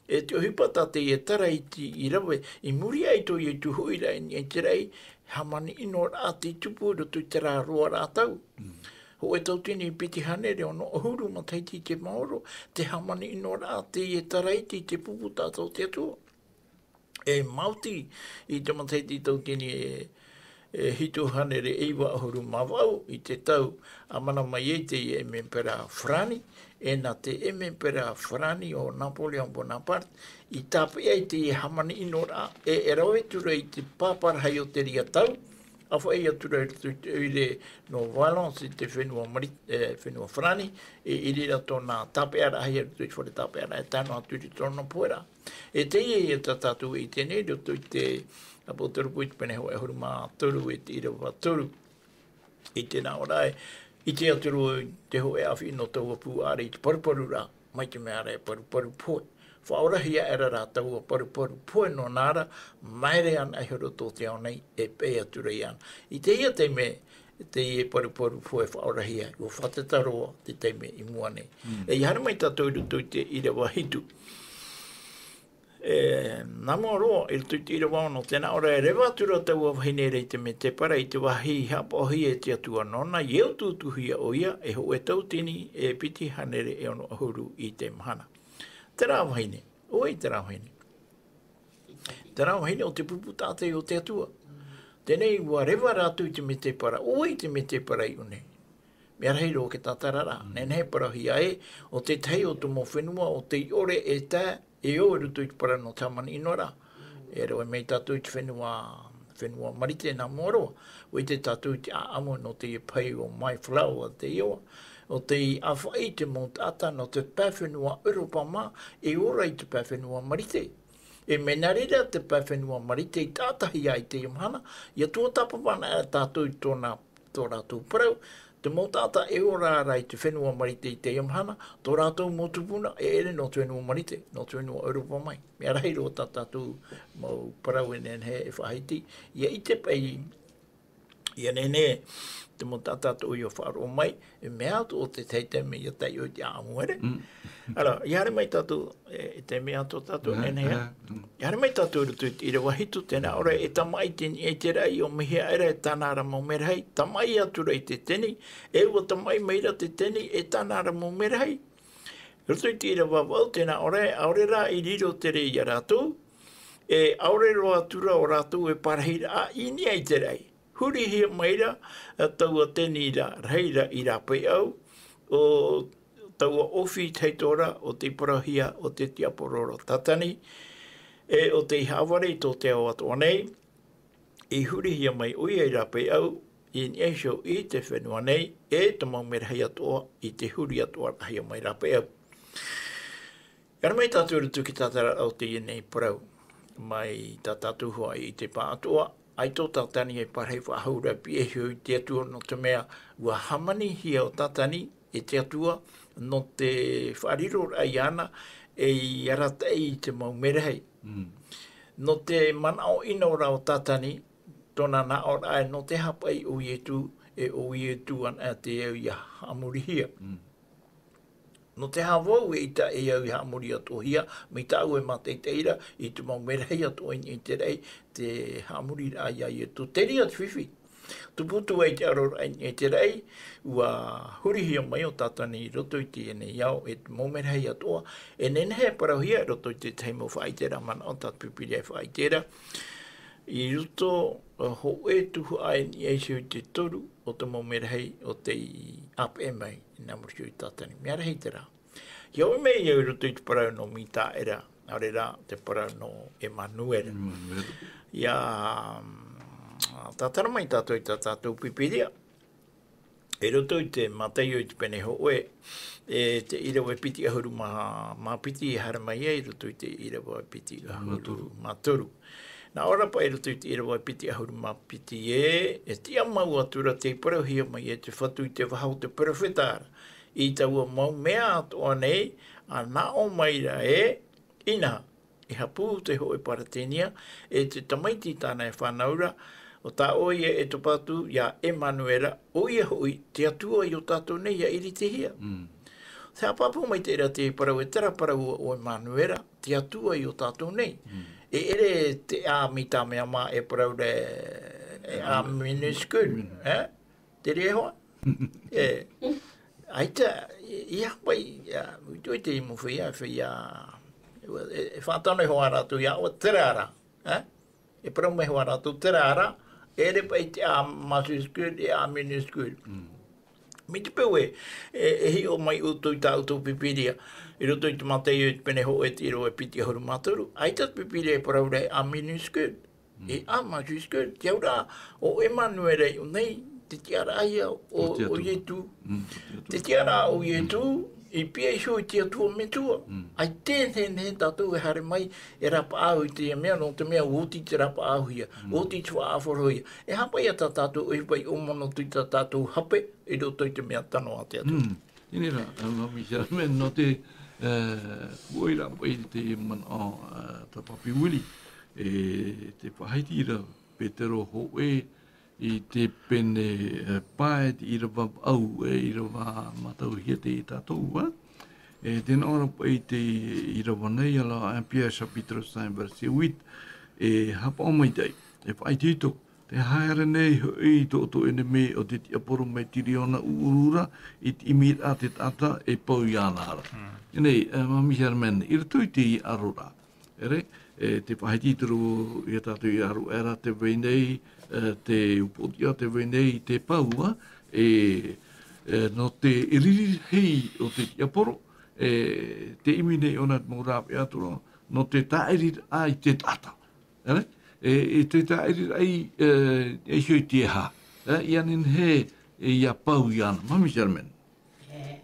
E te ohipata te e taraiti i rawe, i muri ai to i tu huira i te rei, hamani ino rā te tupu roto i te rā roa rā tau. Ho e tau tini piti hanere ono ahuru ma teiti te maoro, te hamani ino rā te e taraiti te pupu tātou te atua. E mauti i te mateiti tau tini e hitu hanere eiwa ahuru mawau i te tau amana mai e te emempera Frani, e na te emempera Frani o Napoleon Bonaparte, i tāpe ai te hamani inora e rawe tura i te pāparahai o te ria tau, awha e atura i re no Valence i te whenua Frani, e irira tōna tāpe ara hai atu i whare tāpe ara e tāno aturi tōna poera. E te e tātātu i tēnei roto i te apo toru i te pene hoa e huruma toru e te irawa toru i tēnā orai i te aturu te hoa e awhi no taua pū are i te paruparu rā mai te mea re paruparu poe whaorahia era rā taua paruparu poe no nāra maere an ai horo tō te ao nei e pe atura i ana i te ia te me te ie paruparu poe whaorahia o whatetaroa te teime i mua nei e i hana mai tātou ruto i te irawa hitu nā mua roa, i rutu i rawa ono, tēnā ora e rewa atura taua wahinere i te me te para i te wahi hapohi e te atua nona, i au tūtuhia o ia, e ho e tau tini e piti hanere e ono ahuru i te mahana. Te rā wahine, oi te rā wahine. Te rā wahine o te pupu tātei o te atua. Tēnei ua rewa rātu i te me te para, oi te me te para i une. Mea rei ro ke tātarara, nenei parahia e, o te tei o te mo whenua, o te ore e tā, e o rutu i te para no tamani inora. E reo e mei tātou i te whenua marite nā moroa. O i te tātou i te aamu no te pai o mai flau o te ioa. O te awhai te mo tata no te pāwhenua Europa mā, e ora i te pāwhenua marite. E menarira te pāwhenua marite i tātahi ai te imhana, ia tua tapapana e tātou i tō rātou parau, te mo tata e ora rai te whenua marite i te imhana, tō rātou motupuna e ere no te whenua marite, no te whenua Europa mai. Mea rai ro tātou mau parau e nenhe e whahiti, ia i te pai, ia nenhe te mo tātou i o wharo mai, e mea atu o te teiteme ia tei o te aamuere. Ara, i hare mai tātou, e te mea tō tātou nenhe, i hare mai tātou rutu i rewa hitu, tēnā ora e tamai tini e te rai o mihia era e tānara mau merahei, tamai atura i te teni, e ua tamai meira te teni e tānara mau merahei. Roto i tira wawau tēnā aore rā i riro te rei a rātou, e aore roa tura o rātou e parahira a ini ai te rei. Huri hia maira, taua tēni ra reira i rā pei au, o taua ofi teitora o te parahia o te tiapororo tatani, e o te haware tō te au atoa nei, i huri hia mai ui ai rā pei au, i ni eisho i te whenua nei, e te mau mera hei atoa, i te huri atoa hia mai rā pei au. Kara mai tātou rutu ki tātara au te ienei parau, mai tā tātou hoa i te pā atoa, ai tō tātani e parhei whahaura pi e hiu te atua no te mea ua hamani hia o tātani e te atua no te whariro ai ana e i arata i te mau merehei. No te manao ina ora o tātani, tōna na ora ai no te hapai o ietu e o ietu ana te au i hamuri hia. No te hawau e ita e au i hamuri ato hia, me ta au e matei teira, i te mau merehei ato i te rei, te hamuri ai ai e tu teri at whiwhi. Tu putu ai te aror ai e te rei, ua huri hia mai o tātani roto i te ene iau, e te mau merehei atoa, e nene he parau hia roto i te teimo whaitera, mana o tat pipiri e whaitera. I roto ho e tuhu ai ni eisio i te toru o te mau merehei o te ap e mai, nā murkiu i tātani. Mea rehi te rā. Iau e mei iau roto i te parau no mita era, aure rā te parau no Emanuela. Ia tātara mai tātou i tātou pipiria. E roto i te matei o i te pene ho e, e te irawa piti ahuru mā piti e hara mai e, roto i te irawa piti ahuru mātoru. Nā ora pa e roto i te irawa piti ahuru mā piti e tia mau atura te parau hia mai e te whatu i te wahau te profetara. I taua mau mea atoa nei, a nā o maira e, ina, i hapu te hoe paratenia, e te tamaiti tāna e whanaura, o tā oia e topatu, ia Emanuela, oia hoi, te atua i o tātou nei, ia iri te hia. Te apapu mai te ira te parau e tera parau o Emanuela, te atua i o tātou nei. E ere te a mita mea mā e parau re, e a minuscule, te rea hoa? Aita, ia pai, tui te imu whia, e whātana hoa rātou ia, o tera ara, e parau mai hoa rātou tera ara, ere pai te a majuscule, e a minuscule. Mi te peu e hi o mai uto i tā uto pipiria, i roto i te matei o te pene ho e te iro e piti ahuru mātoru, ai tat pipiria e parau rei a minuscule, e a majuscule, te aura o Emanuela i o nei, te tiara aia o ietu, te tiara o ietu, i pia iso i te atua me tua. Ai tēnei tātou e hare mai e rapa au i te mea, no te mea oti te rapa au hia, oti te wha awhoro hia. E hapai a tātou e pai o mono tui tātou hape, i roto i te mea tano a te atua. Inera, mami seramen, no te uoira pai te man o ta papi wili, e te whahaitira Petero ho i te pene paet i rawa au i rawa matau hia te tātou e tēnā ora pai te i rawa nei ala Haapiiraa Sabati verse 8 e hapa o mai tei e whai tito te haere nei i tō ene me o te tiaporo mai tiriona urura i te imir a te tata e pau i ana ara. Nei, mami seramen, i rato i te i arora. Ere, te whai titoro i tātou i aru era te weinei te upotia te wenei te paua no te iriri hei o te tiaporo te imi nei ona mō rāpe atura no te taeri ai te tata te taeri ai e hioi te ha i anin he ia pau i ana mami seramen te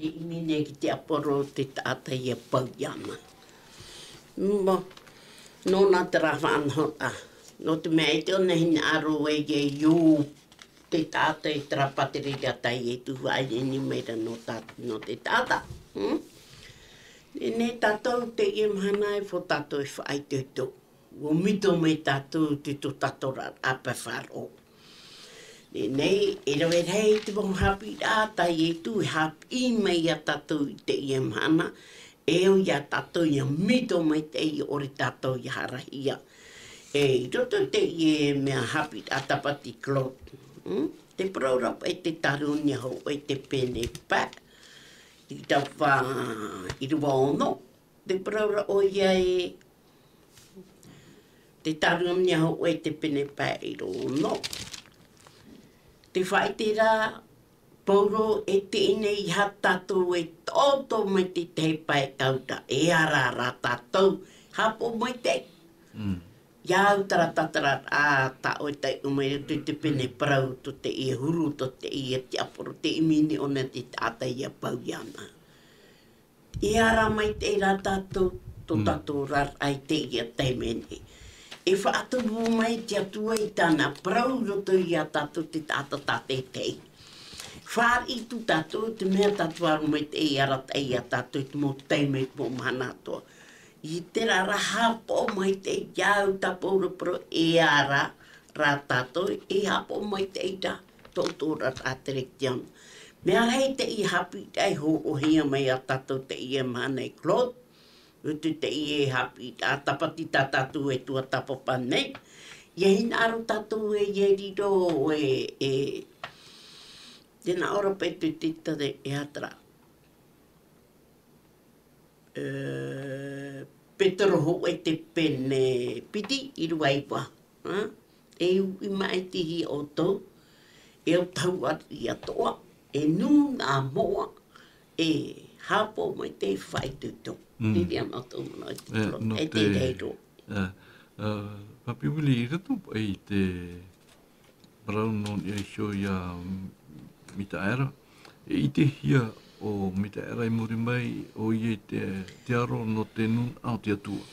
imi nei ki te aporo te tata ia pau i ana no nā te rawa anhota no te mea te ona hina aro e iu te tata e trapateri rea tai e tuhu ai ni meira no te tata. Ne tātou te i mahana e fo tātou e whaai te to. O mito me tātou te to tātou apa wharo. Nei, e rawe rei te wong Haapiiraa tai e tu hapi mei a tātou te i mahana e o ia tātou ia mito me te i ori tātou i harahia. E roto te i mea Haapiiraa Sabati klot. Te praurapa e te tarunia ho e te pene pa. I tau wha i rua ono. Te praura o ia e te tarunam nia ho e te pene pā i ro ono. Te whai te rā pauro e te ine i ha tātou e toto mai te te pai kauta. E ara rā tātou. Hapo mai te. Iau tara tatara a ta o te umai te pene parau to te i huru to te i te aporo te imini o ne te tata i a pau iana. I ara mai te rā tātou to tātou rar ai te i a teimene. E whaatumu mai te atua i tāna parau roto i a tātou te tata tate te. Whaar i tu tātou te mea tātou aru mai te i ara te i a tātou te mō teime mō manatoa. I te raha po mai te iau tapura pro e ara rā tātou e hapo mai te ita tōtora rā terektiana. Mea rei te i hapi tai ho o hia mai a tātou te i e mānei klot. Utu te i e hapi a tapati tā tātou e tua tapapa nei. Ia hina aru tātou e ie riro e tēnā ora pe tu tita de e atra. Petero ho e te pene piti i ruaiwa. E i mai tihi o tau. E o tau ati a toa. E nu ngā moa. E hapo mai te whai tuto. Tiri ana tau mana i te toro. E te reiro. Papiwili i rato i te braunon i aisho i a mitaera. E i te hia o mitaera i muri mai o i te aro no te nun au te atua.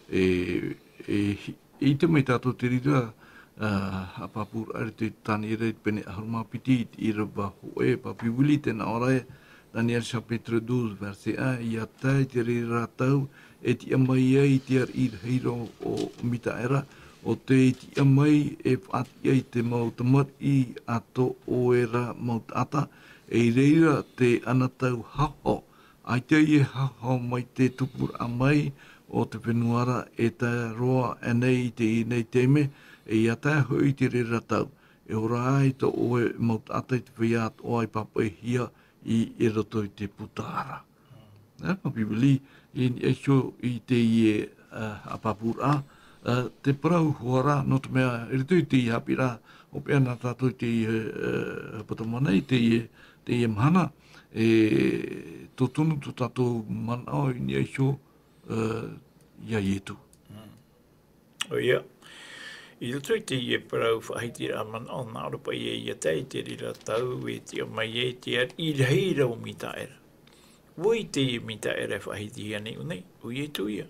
I te mai tātou te rira a papura are te tani rei pene aharuma piti i rawa hoe papiwili tēnā ora e Daniel chapitre 12 verset 1 i a tai te rira tau e ti amai ai te ar i reiro o mitaera o te ti amai e whaati ai te mautamar i ato o era mautata e reira te anatau haho. Ai te i haho mai te tupura amai o te whenuara e te roa anei te i nei teime e i atai hui te rira tau. E ora ai to oe mautata i te whiat o ai papai hia i e roto i te putara. Papiwili i ni eisho i te i e a papura te parau huara no te mea e rito i te i Haapiiraa o pēr nā tātou i te i patamana i te i e mahana e tō tonu tō tātou manao i ni eisho ia ietu. O ia. I roto i te i e parau whahitia man o nā ropa i e tai te rira tau e te o mai e te ar i reira o mitaera. Woi te i mitaera whahitia nei unei, o i e tu ia.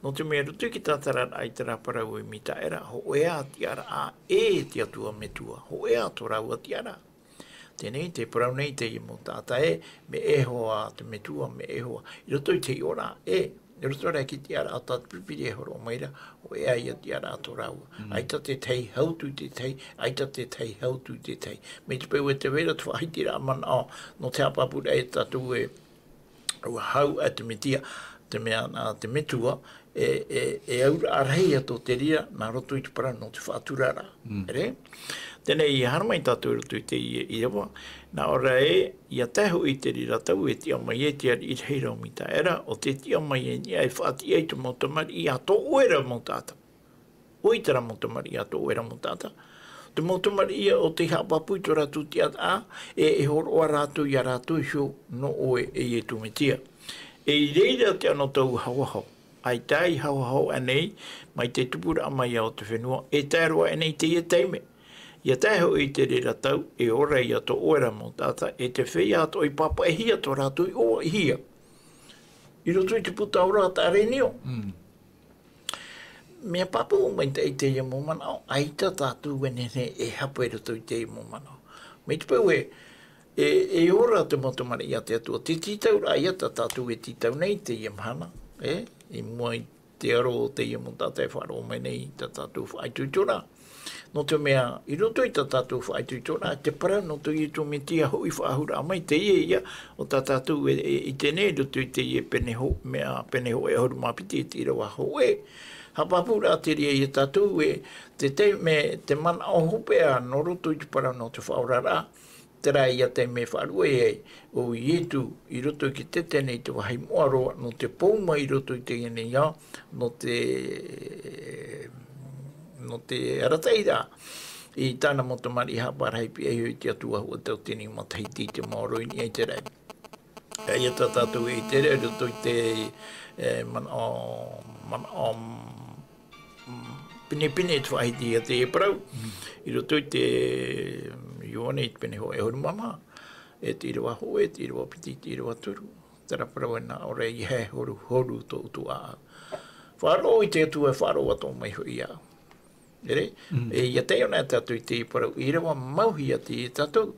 No te mea roto ki tātara ai te raparau e mitaera, ho ea ti ara a e te atua metua, ho ea to rau a ti ara. Tēnei te parau nei te i mo tāta e, me e hoa te metua, me e hoa. I roto i te i ora e, i roto rea ki te ara a tātu pipiri e horo o maira, o ea ia te ara a tō raua. Aita te tei hautu te tei, aita te tei hautu te tei. Me te peu e te wera tu whaitira man o, no te apapura e tatu e hau a te metia, te mea nā te metua, e aura arhei ato te ria, nā roto i te parau no te whaaturara. Ere? Tēnei i haramai tātou roto i te i rewa, nā ora e, ia teho i te rira tau e te amai e te ari i reira o mitaera, o te amai e ni ai whaati e te motamari i ato oera motata. Oitara motamari i ato oera motata. Te motamari ia o te hapapu i tō ratu te ata e horoa ratu i a ratu i sho no oe e tu metia. E i reira te ano tau hauahau. Ai tai hauahau anei, mai te tupura amai au te whenua, e tairoa anei te ia teime. Ia teho i te rira tau, e ora i ato oera mo tata, e te whea ato i papa e hia tō ratu i oa i hia. I roto i te puta ora ata arenio. Mea papa o mai te ia mo manao, aita tātu wenene e hapo e roto i te ia mo manao. Me te pau e ora te motomari i te atua. Te titau ra i ata tātu e titau nei te ia mahana. I mua i te aro o te ia mo tata e wharo mai nei ta tātu whaituitora. No te mea, i roto i ta tātou whaituitora, te para no te i tō me tia ho i whaahura amai te ia, o ta tātou i tēnei roto i te ia peneho, mea peneho e horu mapiti e tira wa ho e. Hapapura te ria i tātou e te te me te mana o hopea no roto i te para no te whaurara, tera ia te me wharue ei, o ietu i roto ki te tene te wahi moaroa, no te pouma i roto i te ene ia, no te arateira, i tāna motomari hāparai pi ei hui te atua hua tau tini ma Tahiti te Maoroi ni ei te rei. Ia tā tātou i te rei roto i te pine te whahiti a te e parau, i roto i te ione i te pene ho e horu mama, e te irawa hoe, te irawa piti, te irawa turu, tera parau e nā ore i he horu tō utu a. Wharo i te atua e wharo ato mai hui a. E ia te ona tātou i te parau, i irawa mauhi a te tātou,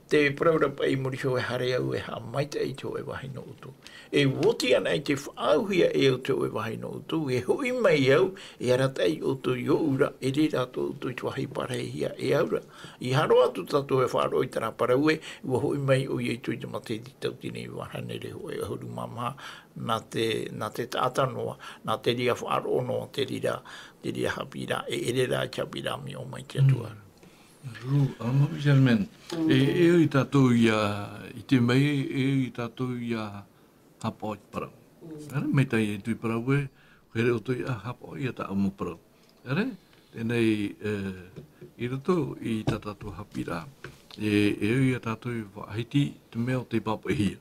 te praurapa i muriho e hare au e ha maita i tō e wahi no utu. E woti ana i te whaauhia e au tō e wahi no utu, e hui mai au, e aratai o tō i ura, e re rato utu i tō wahi parehia e aura. I haro atu tātou e wharo i tara paraue, ua hui mai o i tō i te mate di tau tine i wahane re ho e ahuru mama, nā te tātanoa, nā te ria wharo noa, te ria Haapiiraa, e re rā Haapiiraa mi o mai te atua. Mami Sherman, e i tātou i te mei, i tātou i hapa i parau. Mei tai e tui parau e, here o tui hapa i ta amu parau. Tēnei i roto i tātou Haapiiraa, e i tātou i wahiti te mea o te papa hia.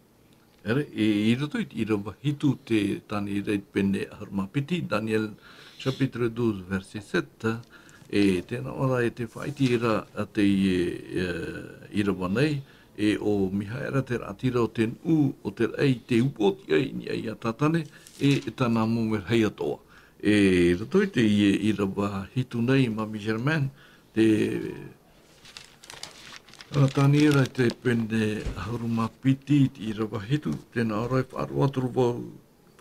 I roto i rawa hitu te tani reit pene Harumapiti, Daniel chapitre 12, verset 7, e tēnā ora e te whaitira a te i rawa nei, e o mihaera te ratira o te u o te rei te upoti ai ni ai a tatane, e tāna mōmer hei atoa. E rato i te i rawa hitu nei, Mami Germain, te tanira te pene Harumapiti i rawa hitu, tēnā ora e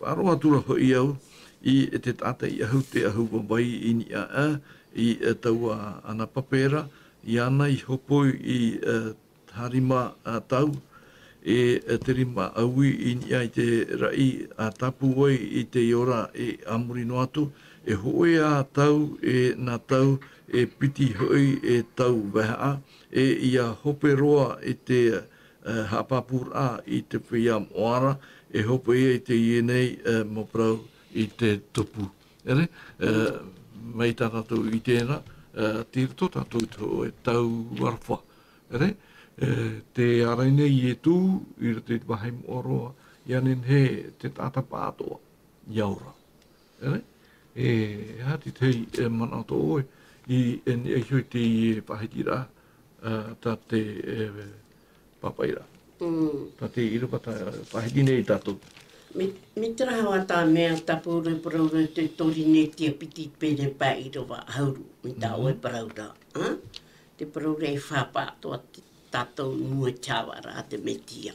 whaaroatura hoi au, i te tata i ahu te ahu wawai i ni a i taua ana papera, i ana i hopoi i harima tau, e te rima aui i ni ai te rai a tapu oi i te ora e amurino atu, e hoi a tau e nā tau e piti hoi e tau weha, e ia hope roa i te hapapura i te whia moara, e hope i te ienei moprau i te tupu. Mei tātou i tēnā, tīrto tātou tō e tau warwha. Te araine i e tū, i te wahai moroa, i anen he te tāta pātoa, iaura. E hati tei mana tō oe, i e hui te Pahetira, tā te papaira. Tā te irupata Pahetine i tātou. Me tera hawa tā mea tapure paraura te torine tia piti pene pā i rawa hauru, mi tā oe paraura. Te paraura e whapātoa tātou mua chāwara te metia.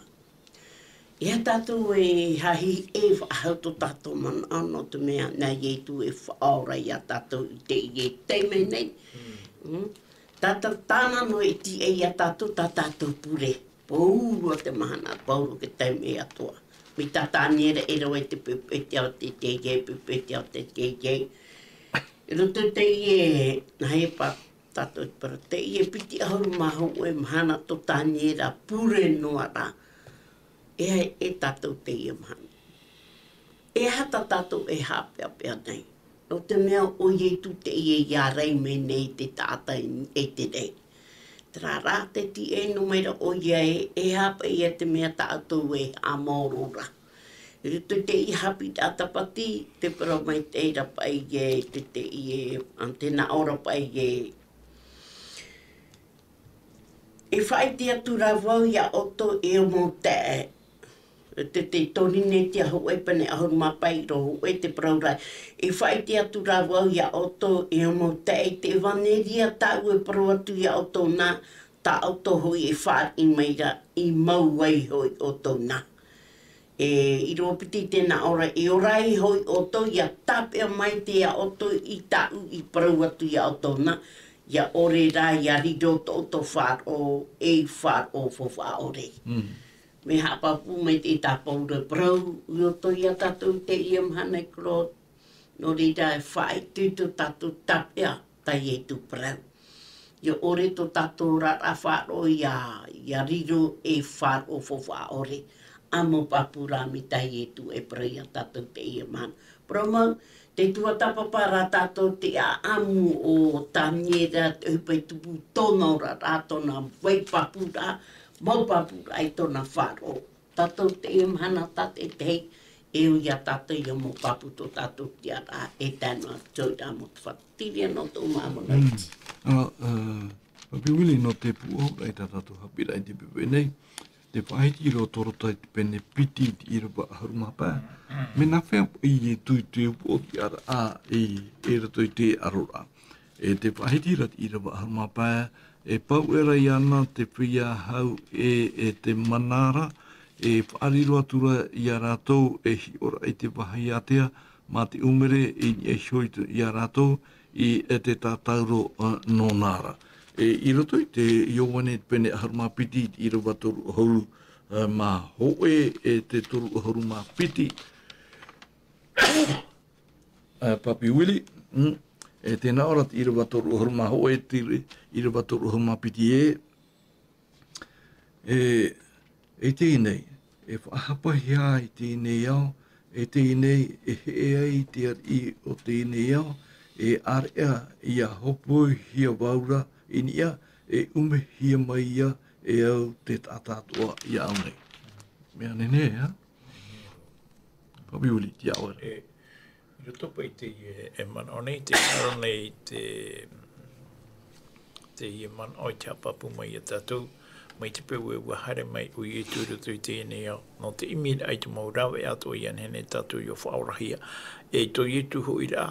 Ia tātou e hahi e whahauto tātou man ano te mea nai e tu e whaora ia tātou i te i e teime nei. Tātou tāna no e ti e ia tātou tā tātou pure. Pōua te mahana, pōuru ke teime atoa. Mi tātāniera e roe te pupete o te teie, pupete o te teie. E roto te ie, na he pa tātou para te ie piti ahuru mahu e mahana to tāniera pure noara. E tātou te ie mahana. E hata tātou e hapea pea nei. O te mea o ie tu te ie iarei me nei te tātai e te rei. Tera rā te ti e numera o ie e hapa ia te mea tātou e a mōrora. Rito te i Haapiiraa Sabati, te para mai te ira pa ie, te ie, antena ora pa ie. E whai te atura wau ia oto e o mō te te torine te ahu e pane ahuru mapai rohu e te praura. E whai te atura wau ia oto e o mō te waneria tau e prauratu ia oto nā, ta auto hoi e whaar i meira i mau wai hoi oto nā. I roa piti tēnā ora e orai hoi oto ia tapea mai te ia oto i tau i prauratu ia oto nā. Ia ore rā ia rido to oto whaar o e whaar o whawha ore. Me hapapu me te tāpaura prau, uoto ia tātou te ia mhanei kro, no rira e whae tūtu tātou tapea tai e tu prau. Ia ore to tātou rara whāro ia riro e whāro fo whaore. Amo papura mi tai e tu e praia tātou te ia man. Promau, te tua tapapara tātou te a amu o taniera te upe tupu tono rara tona wai papura, mau papura i tona whāro. Tātou te ia mana tate te e o ia tātou ia mo papu to tātou te ara e tēnā tōi rā mo te whatiria no tō māmona iti. Papiwili no te puo, rai tātou hapira i te pepe nei, te whaiti ro torotai te pene piti te irapa harumapa, me na whea i e tui te upo ki ara e rato i te arora. E te whaiti rat irapa harumapa, e pau era i ana te whia hau e te manara, e whaariro atura i a rātou e hi ora i te wahai atea, mā te umere e hoi i a rātou i e te tātauro no nāra. I roto i te iowane pene haruma piti i rawa toru horu mā hoe e te toru horu mā piti. Papi Willi, e tēnā ora i rawa toru horu mā hoe i rawa toru horu mā piti e tēnei, e whaahapahi a i tēnei au, e tēnei e hea i te ari o tēnei au, e area i a hopo hia waura inia, e umehia mai ia e au te tātātua i au nei. Mea nene, ha? Papi uli, ti au ere. I roto pai te e man one, te aro nei te i man oi te papu mai a tātou, mai te peu e wahare mai ui e tūroto i tēnei au. No te imira ai te maurawe ato i anhene tātou i o whaorahia. E to i tu hui rā,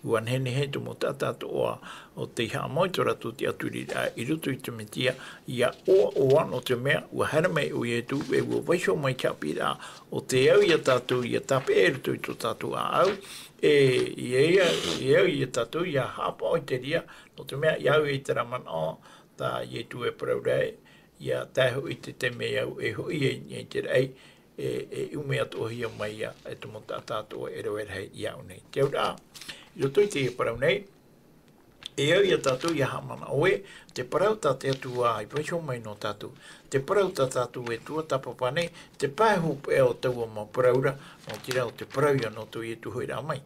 uan hene he tu mo tātātu o te hā moitora tu te aturi rā i rutu i te metia ia o an o te mea ua hara mai o i e tu e ua waisho mai kapi rā o te au i a tātu i a tape e rutu i tu tātu a au i au i a tātu i a hapa o i te ria o te mea i au i te raman o tā i e tu e parau rei i a tāhu i te te mea au e hui e te rei e ume atu ohia mai ia e tu mo tātātu e reo hei i au nei. Te au rā. I roto i te parau nei, e au i a tātou i a hamana oe, te parau tā te atu a i paisho mai no tātou, te parau tā tātou e tua tapapa nei, te pāhup e o taua mau paraura, no tira o te parau i anoto i e tuhoi rā mai.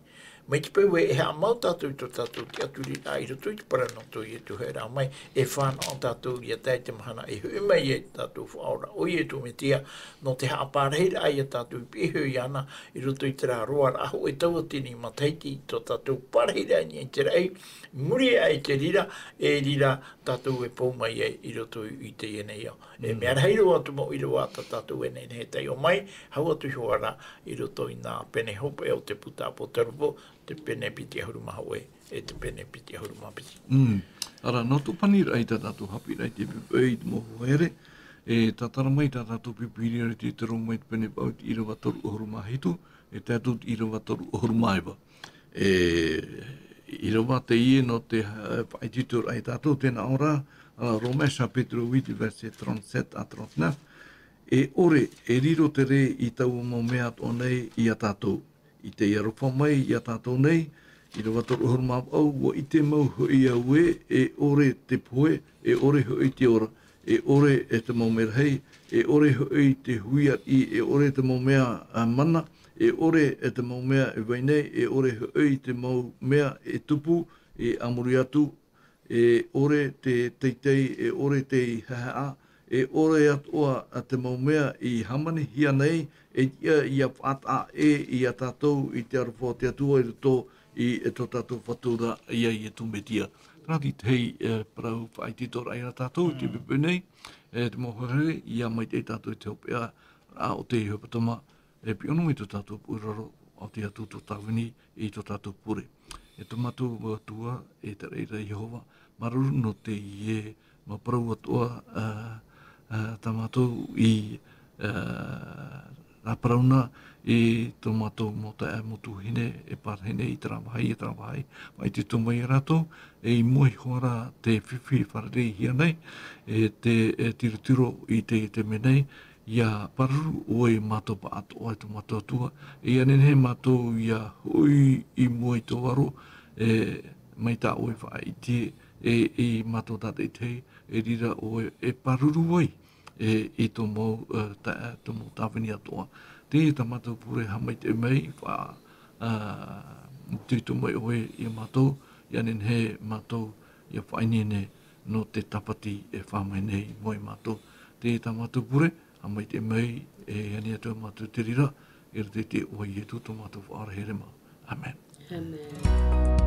Mai te pau e hea mau tātou i tō tātou te aturi a i roto i te parau no tō i e tuhoi rā mai, e whāna o tātou i a tai te mahana e hui mai e tātou whaora o i e tō me tia, no te haa pārheira ai a tātou i pihu i ana i roto i te rā roa aho e taua tini ma Tahiti tō tātou pārheira ni e te rei, muri ai te rira, e rira tātou e pau mai e i roto i te ienei au. E mea reiro atu mo i roa ta tātou e nei he tei o mai, hau atu hoara i roto i nā pene hope e o te puta po tarupo, te pene piti ahuru maha oe, e te pene piti ahuru maha piti. Ara, nā tō panira i tā tātou Haapiiraa i te pipei te mohu here, e tātara mai tā tātou pipiri ari te tero mai te pene pau i rawa toru ohuru mahitu, e tātou i rawa toru ohuru maiwa. I rawa te ie no te paititur ai tātou tēnā ora, Romains chapitre 8, verset 37 à 39, e ore, e riro te re i tau mo mea tō nei i a tātou. I te iaropa mai i a tātou nei, i rawa toru ohuru maiwa au, wa i te mau hui au e ore te poe, e ore hui te ora, e ore e te mau mea hei, e ore hui te huia i, e ore te mau mea mana, e ore e te mau mea e wainei, e ore hui te mau mea e tupu, e amuri atu, e ore te teitei, e ore te haha, e ore atua a te mau mea i hamani hia nei, e i a whata i a tātou i te aropo te atua i to i e tō tātou whatura i e tumetia. Rāti te hei parau whaititora i a tātou i te pepe nei, te mohohere i a mai te tātou i te hopea o te hopatama, e piono i tō tātou puiraro o te atu tō tāwini i tō tātou pure. E tō mātou watua e te reira Jehova, maruru no te ie ma parau atua tā mātou i a parauna e tō mātou mō te motu hine e parhene i tramahai, mai te tō mai rato, e i moi hoara te whiwhi wharerei hia nei, e te tiritiro i te menei, ia pararu o e mātou pa ato o e tō mātou atua, e anene mātou ia hui i moi tō waro, e mai tā oe wha i te e mātou tātou i te, e rira o e paruru ai, e tō mō tāwini atoa. Te ta mātou pure hamai te mei, tui tō mai oe i mātou, i anen he mātou i a whainene no te tapati e whamai nei mo i mātou. Te ta mātou pure, hamai te mei, e ane atua mātou te rira, e rite te oe i e tū tō mātou whaara here ma. Amen. Amen.